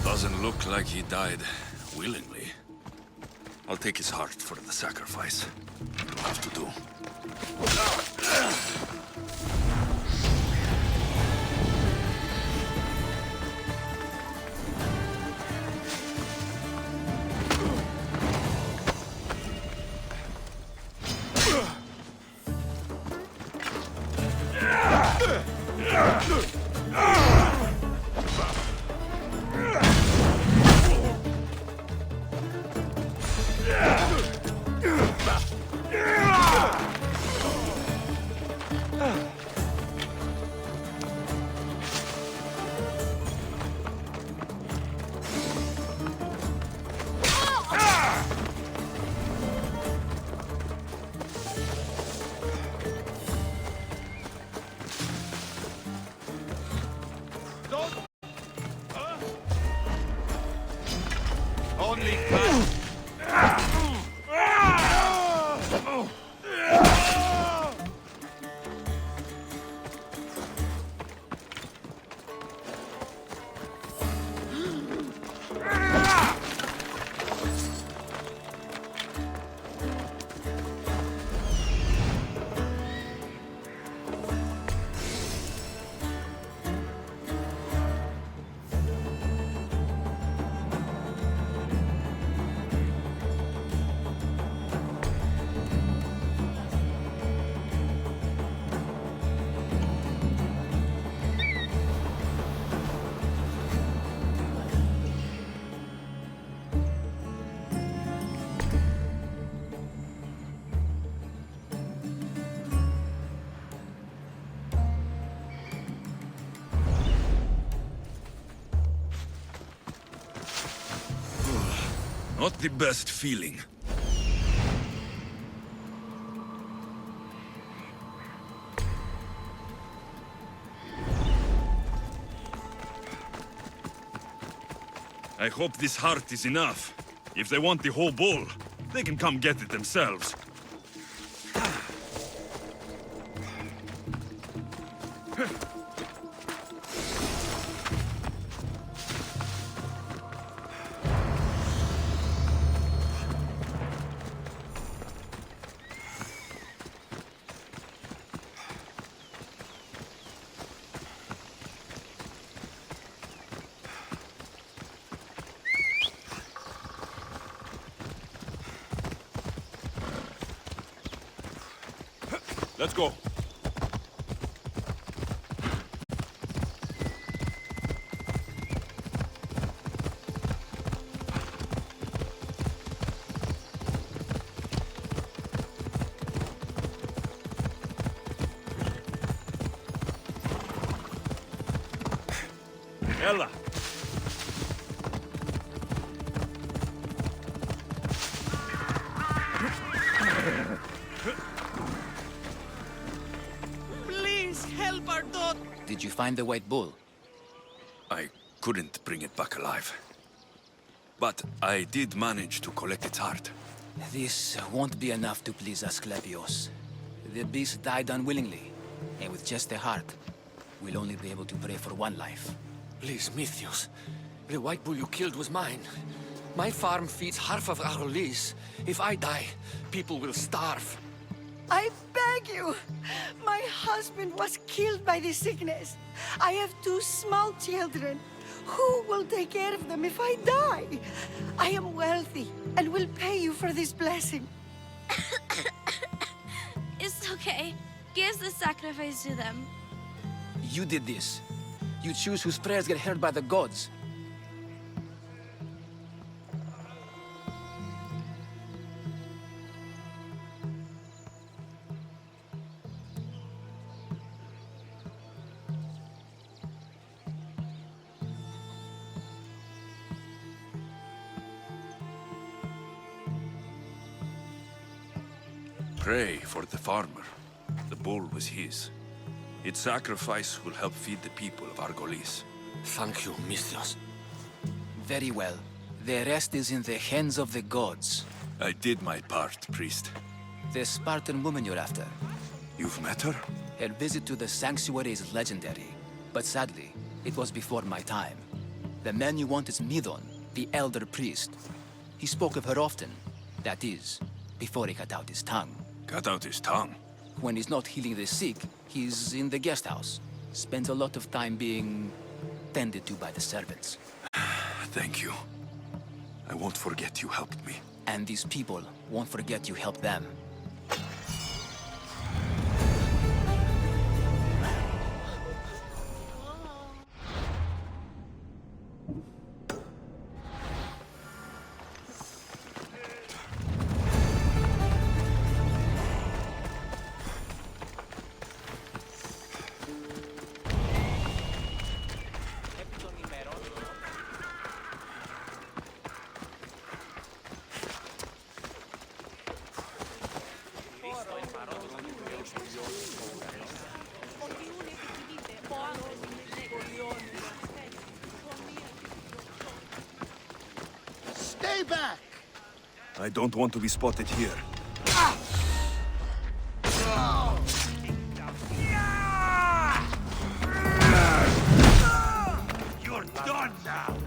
Doesn't look like he died willingly. I'll take his heart for the sacrifice. It'll have to do. Not the best feeling. I hope this heart is enough. If they want the whole bull, they can come get it themselves. Let's go. Ella. Did you find the white bull? I couldn't bring it back alive. But I did manage to collect its heart. This won't be enough to please Asclepios. The beast died unwillingly, and with just a heart, we'll only be able to pray for one life. Please, Mythios. The white bull you killed was mine. My farm feeds half of our lease. If I die, people will starve. I beg you! My husband was killed by this sickness. I have 2 small children. Who will take care of them if I die? I am wealthy and will pay you for this blessing. It's okay. Give the sacrifice to them. You did this. You choose whose prayers get heard by the gods. Pray for the farmer. The bull was his. Its sacrifice will help feed the people of Argolis. Thank you, Misthios. Very well. The rest is in the hands of the gods. I did my part, priest. The Spartan woman you're after. You've met her? Her visit to the sanctuary is legendary, but sadly, it was before my time. The man you want is Midon, the elder priest. He spoke of her often. That is, before he cut out his tongue. Cut out his tongue? When he's not healing the sick, he's in the guest house. Spends a lot of time being tended to by the servants. Thank you. I won't forget you helped me. And these people won't forget you helped them. Stay back! I don't want to be spotted here. You're done now!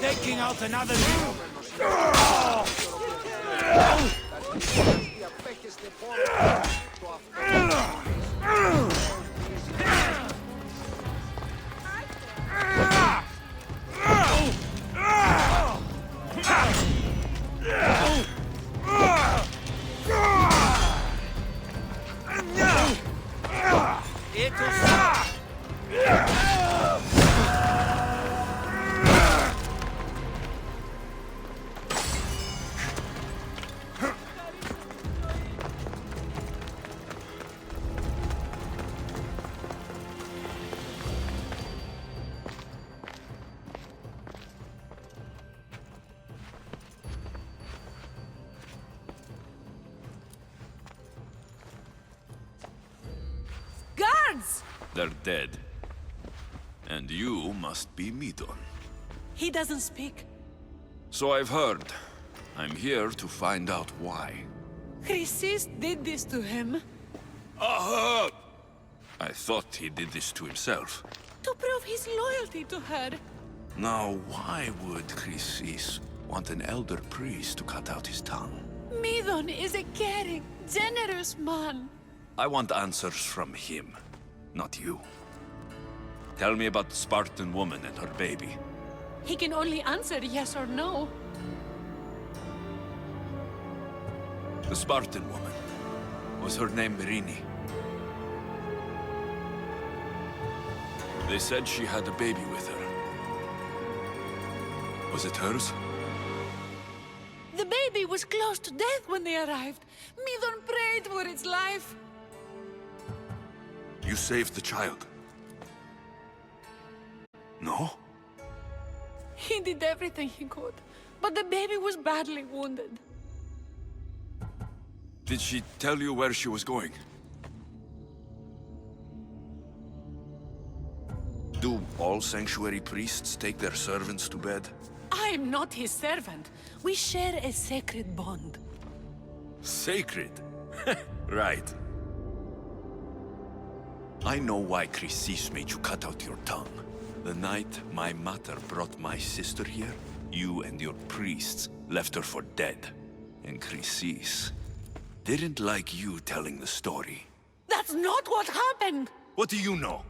Taking out another They're dead. And you must be Midon. He doesn't speak. So I've heard. I'm here to find out why. Chrysis did this to him. Aha! I thought he did this to himself. To prove his loyalty to her. Now, why would Chrysis want an elder priest to cut out his tongue? Midon is a caring, generous man. I want answers from him, not you. Tell me about the Spartan woman and her baby. He can only answer yes or no. The Spartan woman. Was her name Mirini? They said she had a baby with her. Was it hers? The baby was close to death when they arrived. Midon prayed for its life. You saved the child? No? He did everything he could, but the baby was badly wounded. Did she tell you where she was going? Do all sanctuary priests take their servants to bed? I am not his servant. We share a sacred bond. Sacred? Right. I know why Chrysis made you cut out your tongue. The night my mother brought my sister here, you and your priests left her for dead. And Chrysis didn't like you telling the story. That's not what happened! What do you know?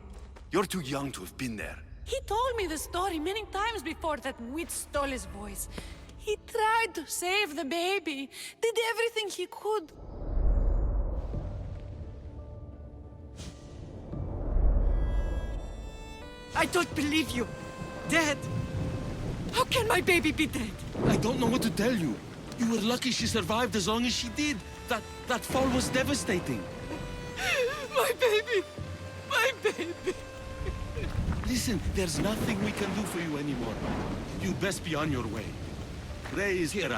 You're too young to have been there. He told me the story many times before that witch stole his voice. He tried to save the baby, did everything he could. I don't believe you. Dead? How can my baby be dead? I don't know what to tell you. You were lucky she survived as long as she did. That fall was devastating. My baby! My baby! Listen, there's nothing we can do for you anymore. You'd best be on your way. Ray is here.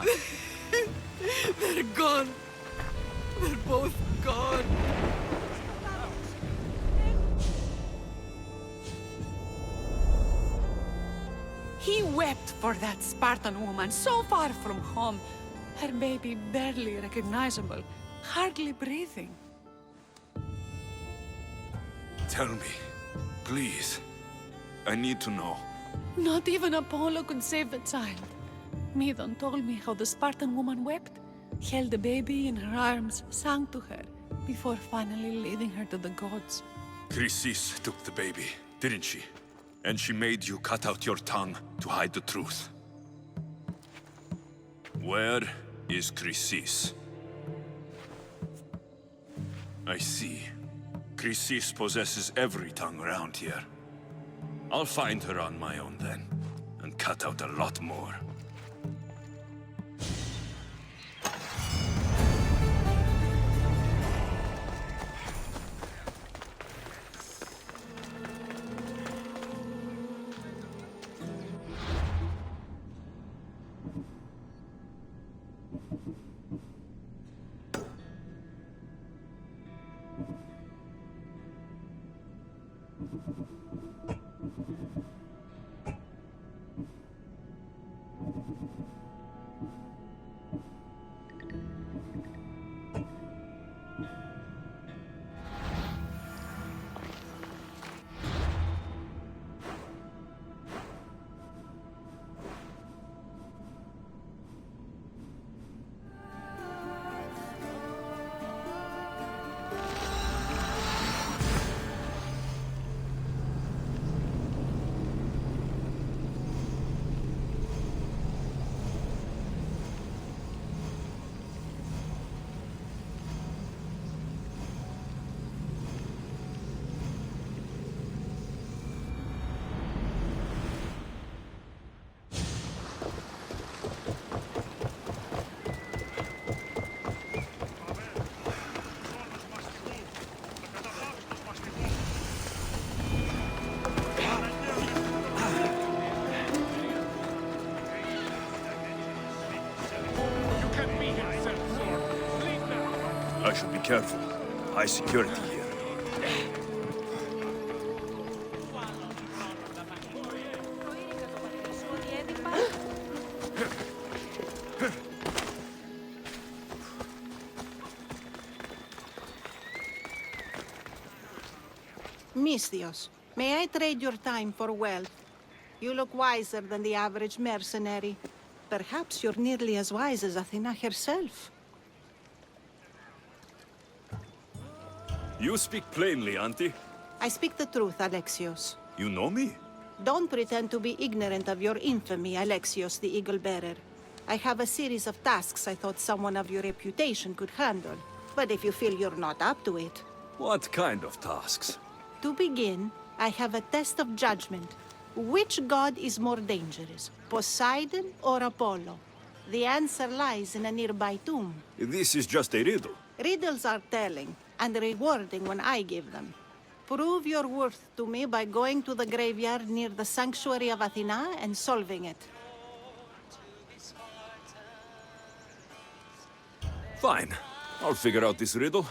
They're gone. They're both gone. He wept for that Spartan woman so far from home. Her baby barely recognizable, hardly breathing. Tell me, please. I need to know. Not even Apollo could save the child. Midon told me how the Spartan woman wept, held the baby in her arms, sang to her, before finally leading her to the gods. Chrysis took the baby, didn't she? And she made you cut out your tongue to hide the truth. Where is Chrysis? I see. Chrysis possesses every tongue around here. I'll find her on my own then, and cut out a lot more. I should be careful. High security here. Misthios, may I trade your time for wealth? You look wiser than the average mercenary. Perhaps you're nearly as wise as Athena herself. You speak plainly, Auntie. I speak the truth, Alexios. You know me? Don't pretend to be ignorant of your infamy, Alexios the Eagle-Bearer. I have a series of tasks I thought someone of your reputation could handle. But if you feel you're not up to it... What kind of tasks? To begin, I have a test of judgment. Which god is more dangerous, Poseidon or Apollo? The answer lies in a nearby tomb. This is just a riddle. Riddles are telling, and rewarding when I give them. Prove your worth to me by going to the graveyard near the sanctuary of Athena and solving it. Fine. I'll figure out this riddle.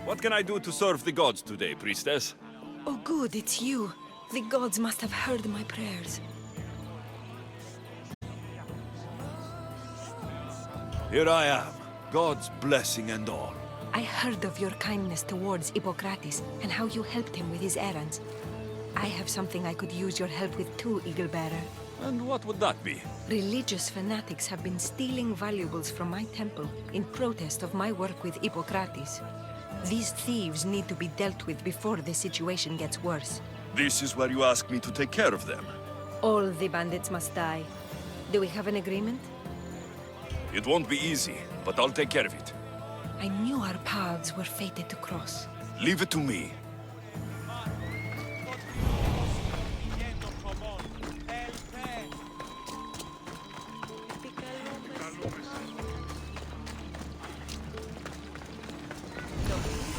What can I do to serve the gods today, priestess? Oh good, it's you. The gods must have heard my prayers. Here I am, God's blessing and all. I heard of your kindness towards Hippocrates and how you helped him with his errands. I have something I could use your help with too, Eagle-Bearer. And what would that be? Religious fanatics have been stealing valuables from my temple in protest of my work with Hippocrates. These thieves need to be dealt with before the situation gets worse. This is where you ask me to take care of them. All the bandits must die. Do we have an agreement? It won't be easy, but I'll take care of it. I knew our paths were fated to cross. Leave it to me.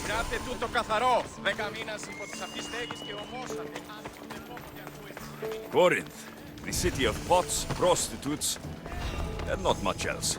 Κράτε τούτο καθαρό. 10 μήνας υπό τις αφιστέγεις και ομώσατε. Corinth, the city of pots, prostitutes, and not much else.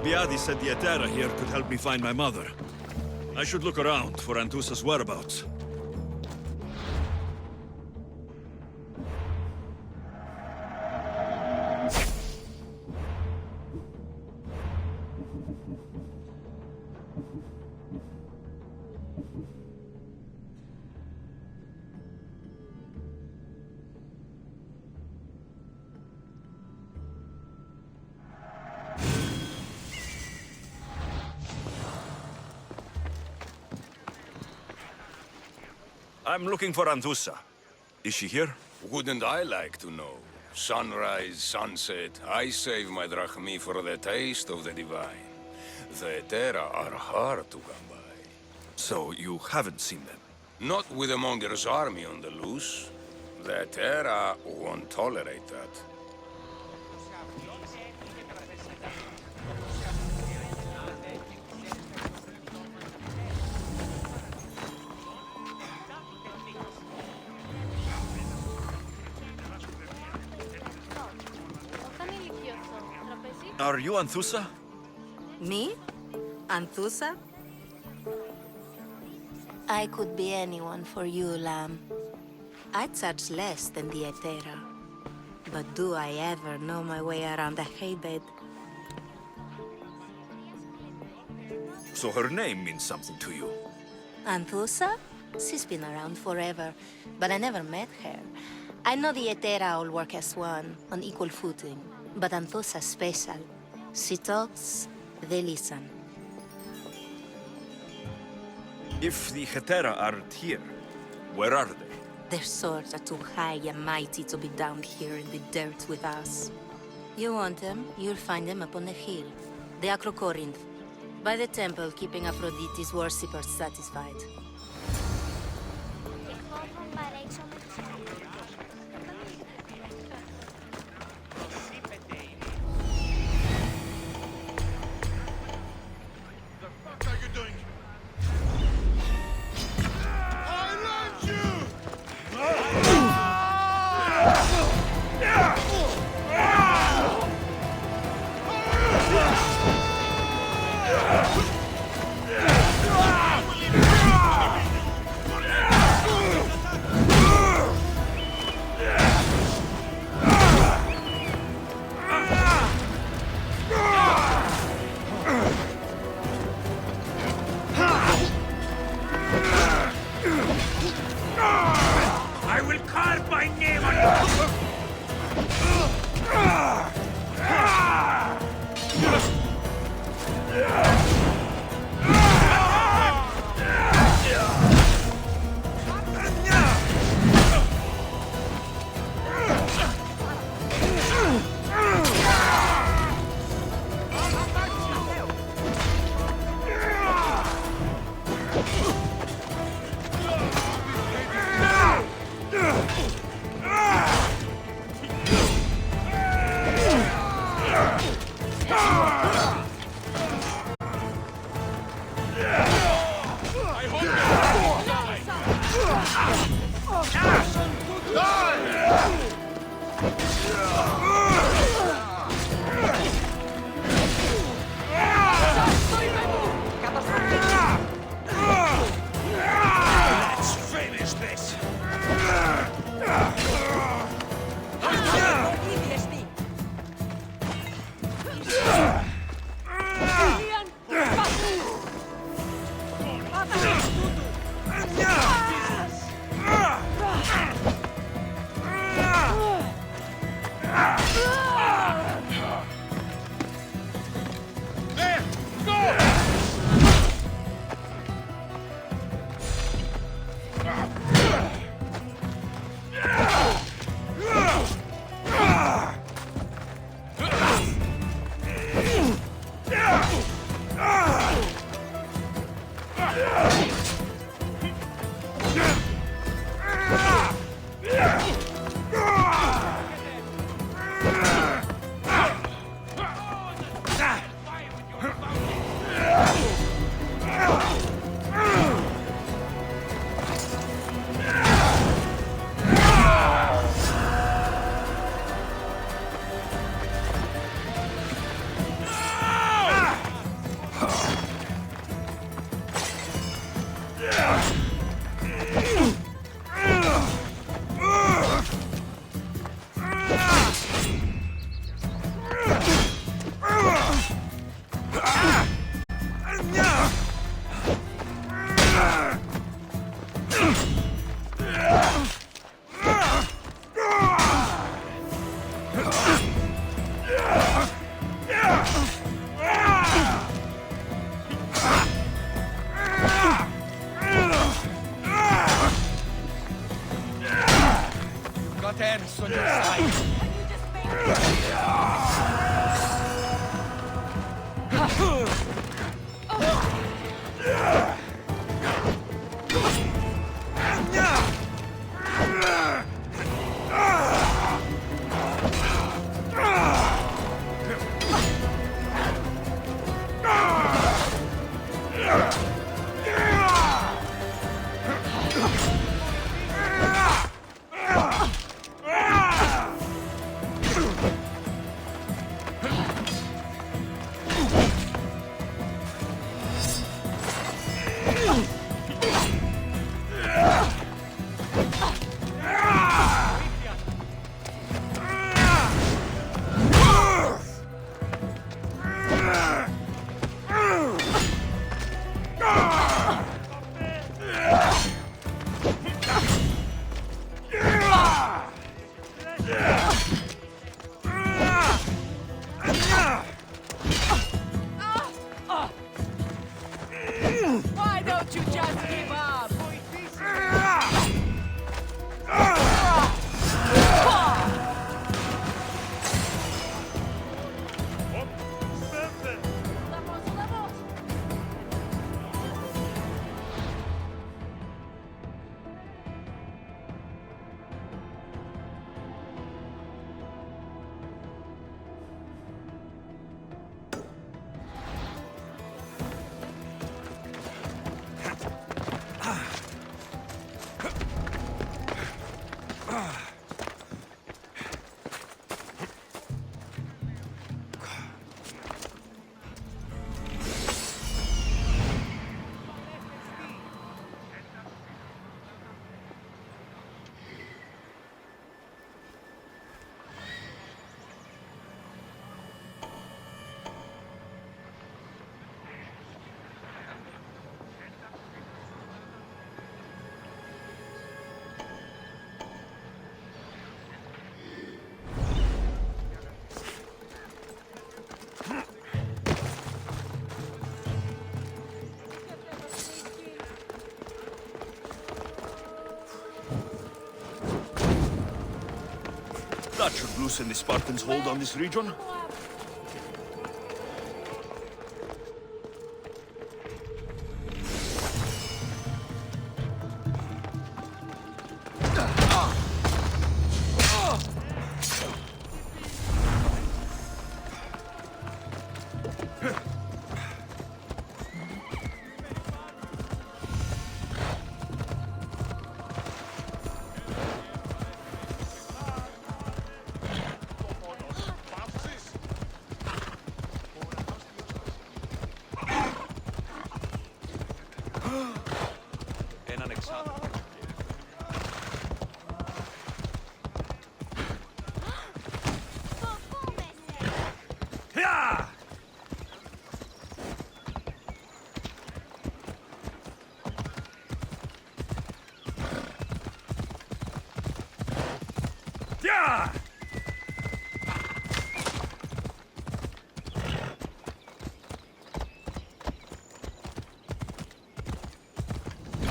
Alcibiades said the Etera here could help me find my mother. I should look around for Anthusa's whereabouts. I'm looking for Anthusa. Is she here? Wouldn't I like to know? Sunrise, sunset, I save my drachmi for the taste of the divine. The Etera are hard to come by. So you haven't seen them? Not with the Monger's army on the loose. The Etera won't tolerate that. Are you Anthusa? Me? Anthusa? I could be anyone for you, Lamb. I charge less than the Etera. But do I ever know my way around a haybed? So her name means something to you? Anthusa? She's been around forever, but I never met her. I know the Etera all work as one, on equal footing. But Anthusa's special. She talks, they listen. If the Hetera aren't here, where are they? Their swords are too high and mighty to be down here in the dirt with us. You want them, you'll find them up on the hill. The Acrocorinth. By the temple, keeping Aphrodite's worshippers satisfied. Got Ernst on your side. Why don't you just give up? That should loosen the Spartans' hold on this region.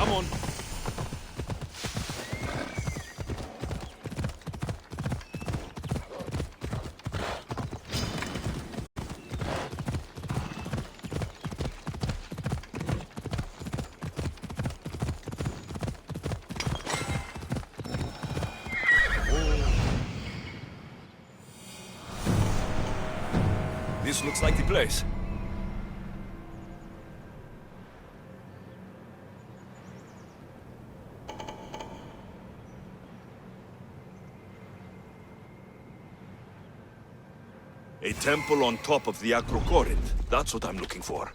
Come on. This looks like the place. A temple on top of the Acrocorinth. That's what I'm looking for.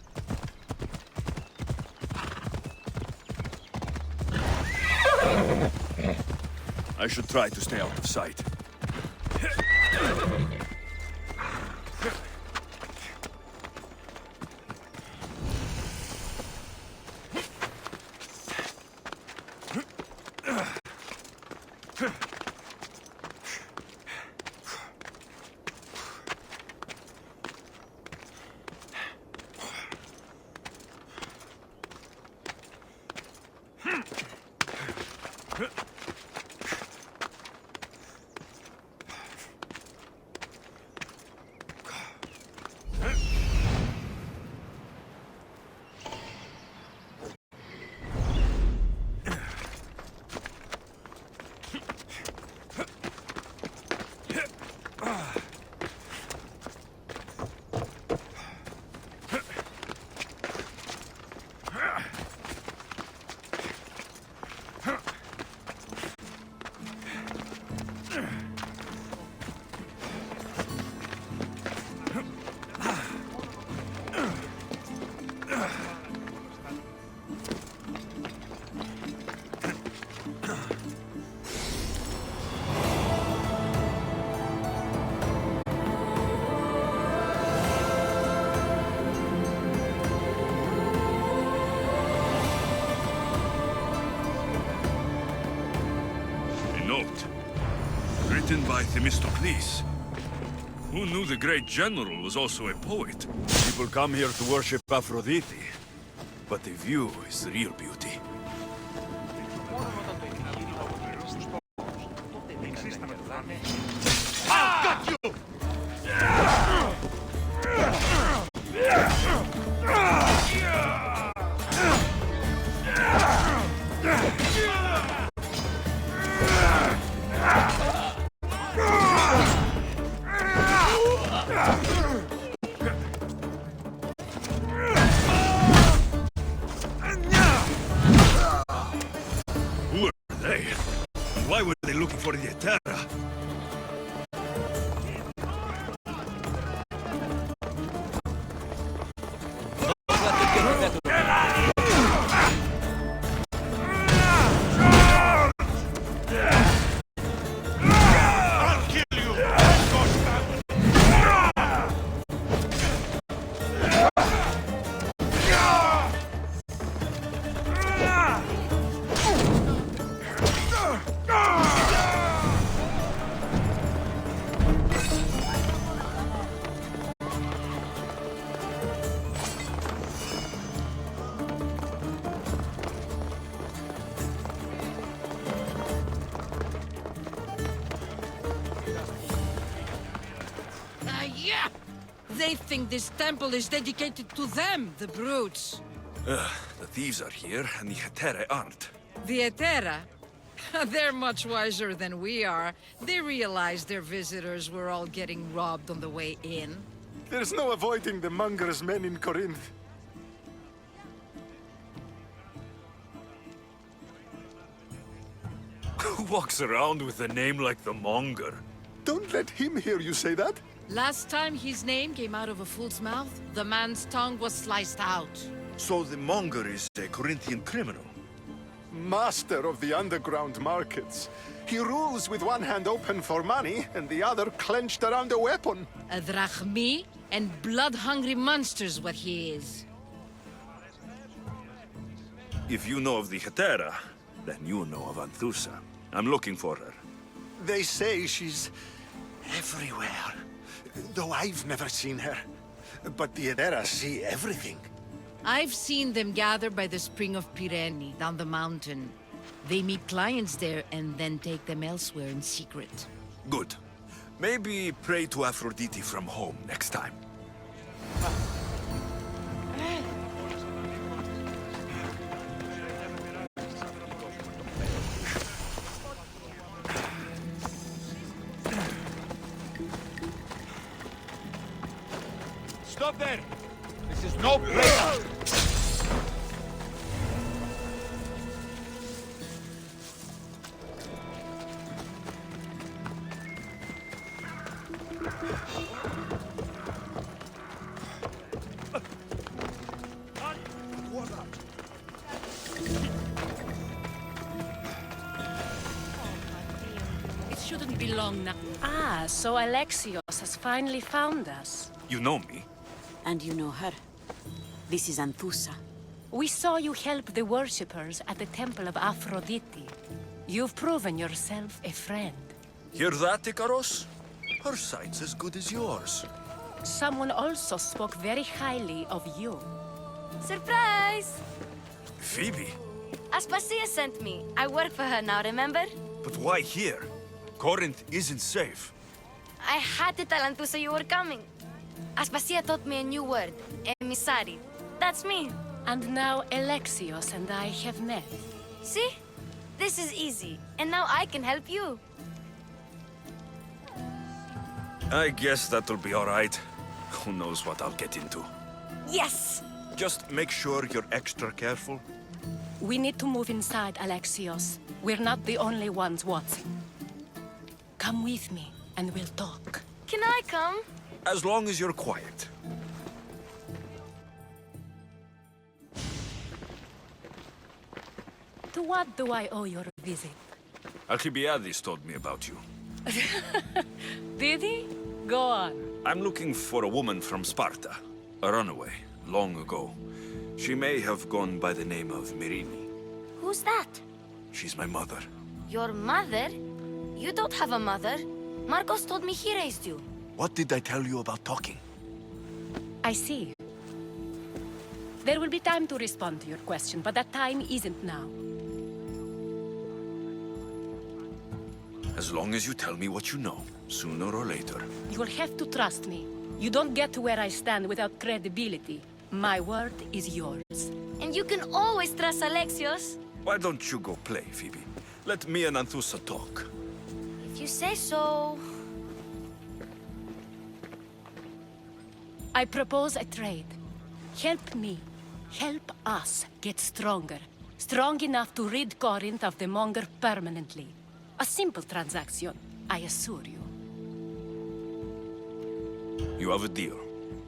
I should try to stay out of sight. Written by Themistocles. Who knew the great general was also a poet? People come here to worship Aphrodite, but the view is the real beauty. I've got you! Who are they? Why were they looking for the Etera? Yeah! They think this temple is dedicated to them, the brutes. The thieves are here, and the Hetera aren't. The Etera? They're much wiser than we are. They realized their visitors were all getting robbed on the way in. There's no avoiding the monger's men in Corinth. Who walks around with a name like the Monger? Don't let him hear you say that. Last time his name came out of a fool's mouth, the man's tongue was sliced out. So the Monger is a Corinthian criminal? Master of the underground markets. He rules with one hand open for money and the other clenched around a weapon. A drachmi and blood-hungry monster's what he is. If you know of the Hetera, then you know of Anthusa. I'm looking for her. They say she's everywhere, though I've never seen her. But the Edera see everything. I've seen them gather by the spring of Pirene, down the mountain. They meet clients there and then take them elsewhere in secret. Good. Maybe pray to Aphrodite from home next time. Stop there! This is no playground! be long now. Ah, so Alexios has finally found us. You know me? And you know her. This is Anthusa. We saw you help the worshippers at the Temple of Aphrodite. You've proven yourself a friend. Hear that, Ikaros? Her sight's as good as yours. Someone also spoke very highly of you. Surprise! Phoebe? Aspasia sent me. I work for her now, remember? But why here? Corinth isn't safe. I had to tell Anthusa you were coming. Aspasia taught me a new word, emissary. That's me. And now Alexios and I have met. See? This is easy. And now I can help you. I guess that'll be all right. Who knows what I'll get into. Yes! Just make sure you're extra careful. We need to move inside, Alexios. We're not the only ones watching. Come with me, and we'll talk. Can I come? As long as you're quiet. To what do I owe your visit? Alcibiades told me about you. Did he? Go on. I'm looking for a woman from Sparta. A runaway, long ago. She may have gone by the name of Myrine. Who's that? She's my mother. Your mother? You don't have a mother. Marcos told me he raised you. What did I tell you about talking? I see. There will be time to respond to your question, but that time isn't now. As long as you tell me what you know, sooner or later. You will have to trust me. You don't get to where I stand without credibility. My word is yours. And you can always trust Alexios. Why don't you go play, Phoebe? Let me and Anthusa talk. If you say so... I propose a trade. Help me. Help us get stronger. Strong enough to rid Corinth of the Monger permanently. A simple transaction, I assure you. You have a deal.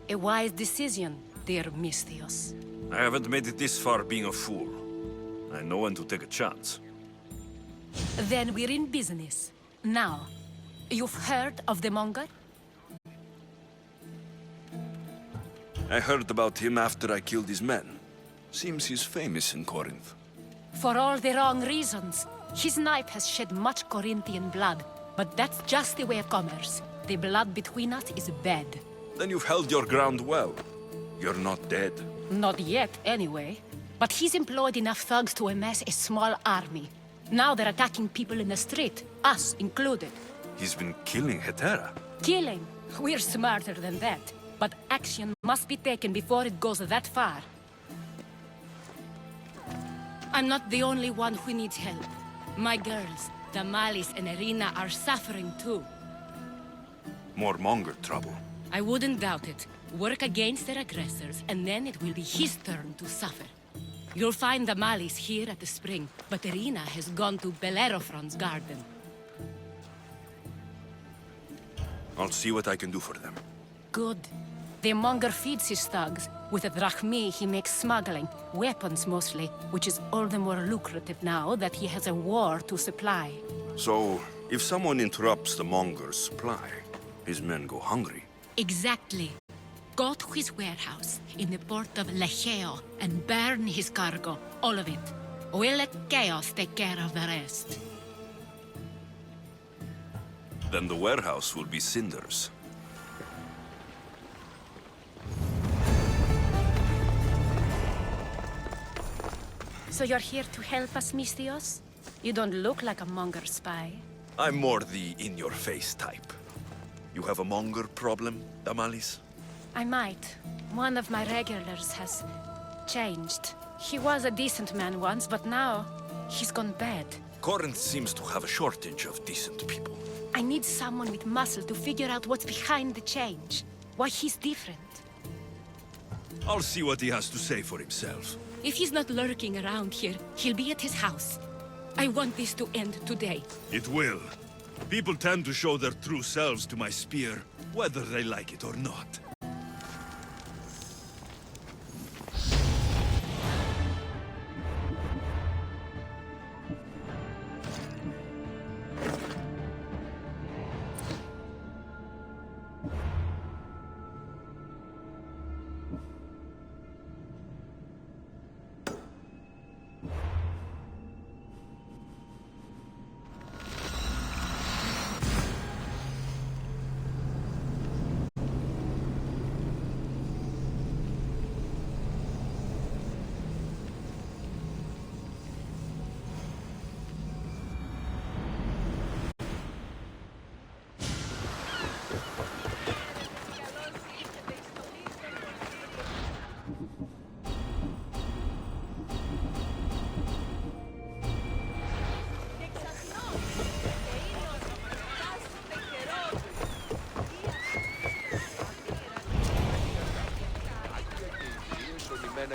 A wise decision, dear Misthios. I haven't made it this far being a fool. I know when to take a chance. Then we're in business. Now, you've heard of the Monger? I heard about him after I killed his men. Seems he's famous in Corinth. For all the wrong reasons. His knife has shed much Corinthian blood, but that's just the way of commerce. The blood between us is bad. Then you've held your ground well. You're not dead. Not yet, anyway. But he's employed enough thugs to amass a small army. Now they're attacking people in the street, us included. He's been killing Hetera. Killing? We're smarter than that. But action must be taken before it goes that far. I'm not the only one who needs help. My girls, Damalis and Irina, are suffering too. More Monger trouble. I wouldn't doubt it. Work against their aggressors, and then it will be his turn to suffer. You'll find Damalis here at the spring, but Irina has gone to Bellerophon's garden. I'll see what I can do for them. Good. The Monger feeds his thugs. With a drachmi, he makes smuggling, weapons mostly, which is all the more lucrative now that he has a war to supply. So, if someone interrupts the Monger's supply, his men go hungry. Exactly. Go to his warehouse in the port of Lecheo and burn his cargo, all of it. We'll let chaos take care of the rest. Then the warehouse will be cinders. So you're here to help us, Misthios? You don't look like a Monger spy. I'm more the in-your-face type. You have a Monger problem, Damalis? I might. One of my regulars has changed. He was a decent man once, but now he's gone bad. Corinth seems to have a shortage of decent people. I need someone with muscle to figure out what's behind the change. Why he's different. I'll see what he has to say for himself. If he's not lurking around here, he'll be at his house. I want this to end today. It will. People tend to show their true selves to my spear, whether they like it or not.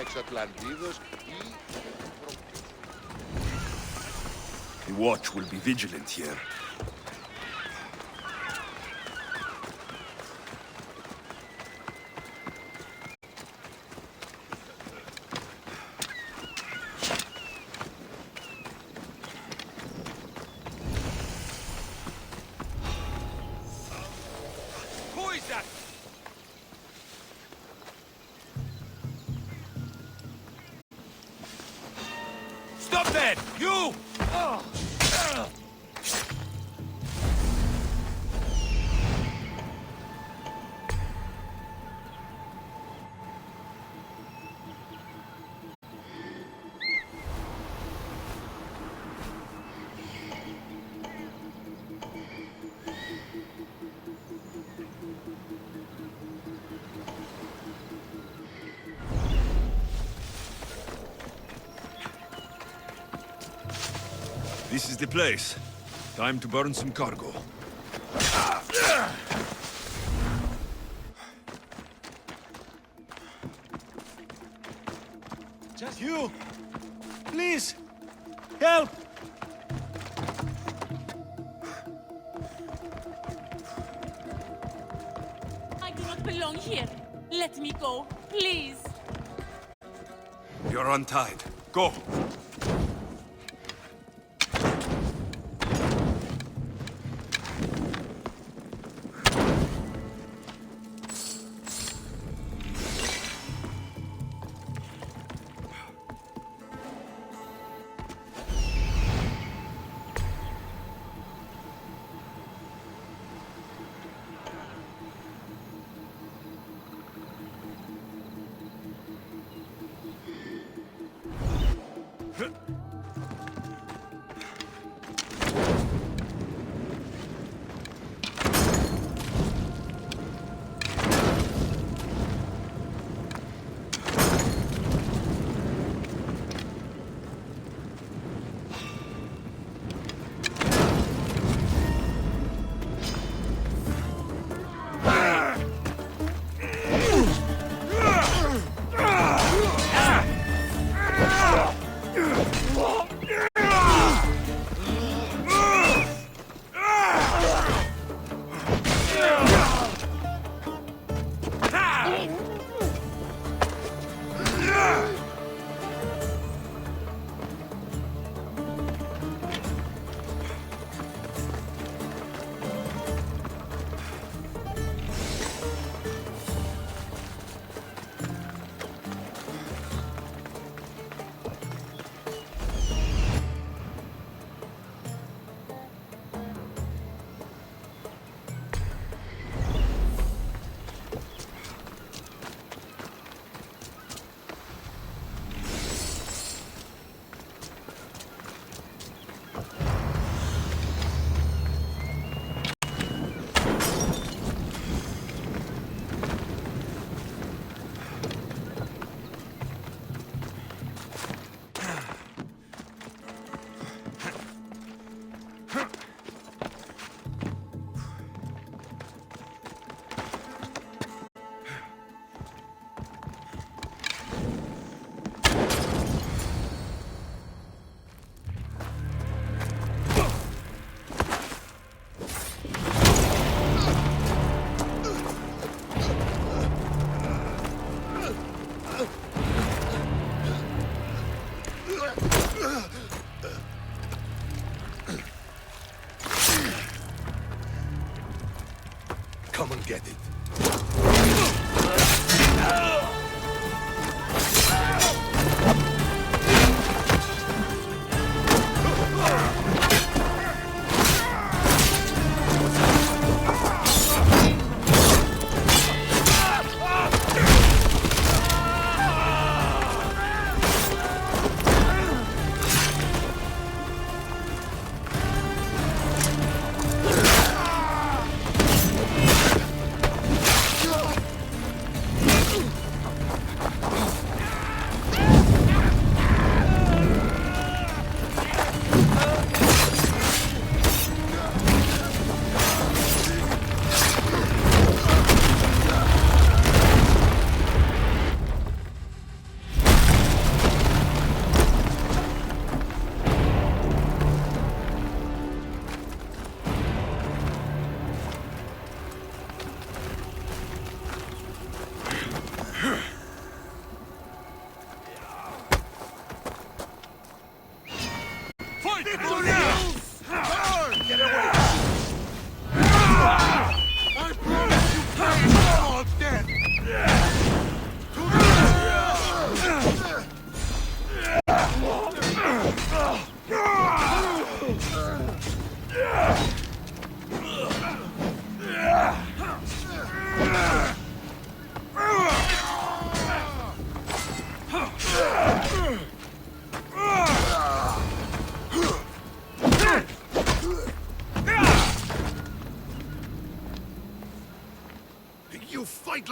εξατλαντίδος ή... The watch will be vigilant here. Who is that? Stop that! You! This is the place. Time to burn some cargo. Just you! Please! Help! I do not belong here. Let me go, please. You're untied. Go.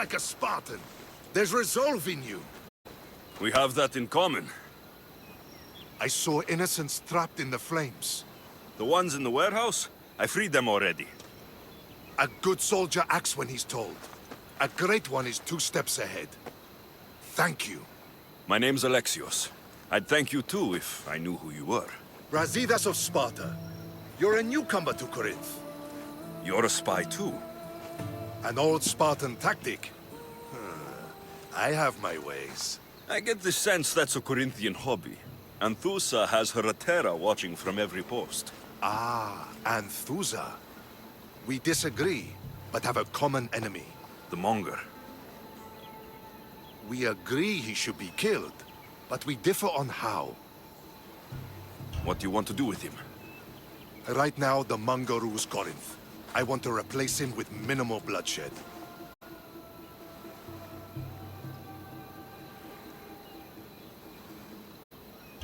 like a Spartan. There's resolve in you. We have that in common. I saw innocents trapped in the flames. The ones in the warehouse? I freed them already. A good soldier acts when he's told. A great one is 2 steps ahead. Thank you. My name's Alexios. I'd thank you too if I knew who you were. Brasidas of Sparta. You're a newcomer to Corinth. You're a spy too. An old Spartan tactic. I have my ways. I get the sense that's a Corinthian hobby. Anthusa has her Atera watching from every post. Ah, Anthusa. We disagree, but have a common enemy. The Monger. We agree he should be killed, but we differ on how. What do you want to do with him? Right now, the Monger rules Corinth. I want to replace him with minimal bloodshed.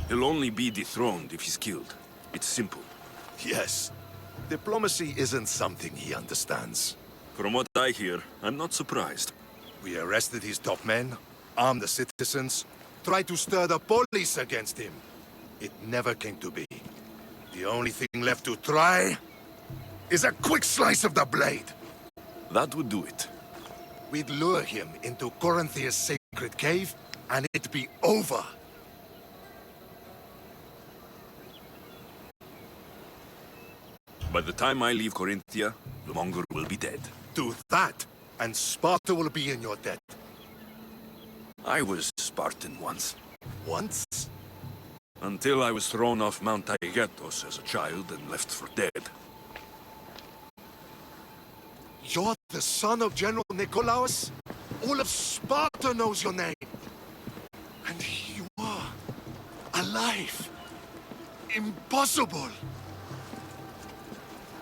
He'll only be dethroned if he's killed. It's simple. Yes. Diplomacy isn't something he understands. From what I hear, I'm not surprised. We arrested his top men, armed the citizens, tried to stir the police against him. It never came to be. The only thing left to try is a quick slice of the blade. That would do it. We'd lure him into Corinthia's sacred cave, and it'd be over. By the time I leave Corinthia, the Monger will be dead. Do that, and Sparta will be in your debt. I was Spartan once. Once? Until I was thrown off Mount Taygetos as a child and left for dead. You're the son of General Nikolaos? All of Sparta knows your name. And you are alive. Impossible.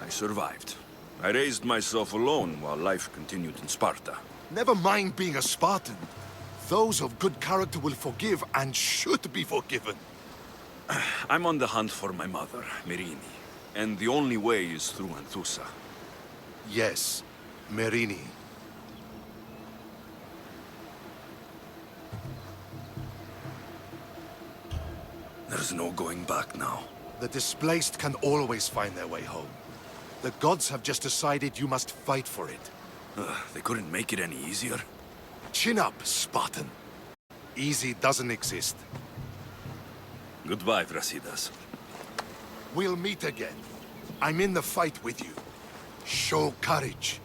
I survived. I raised myself alone while life continued in Sparta. Never mind being a Spartan. Those of good character will forgive and should be forgiven. I'm on the hunt for my mother, Merini. And the only way is through Anthusa. Yes, Merini. There's no going back now. The displaced can always find their way home. The gods have just decided you must fight for it. They couldn't make it any easier. Chin up, Spartan. Easy doesn't exist. Goodbye, Brasidas. We'll meet again. I'm in the fight with you. Show courage.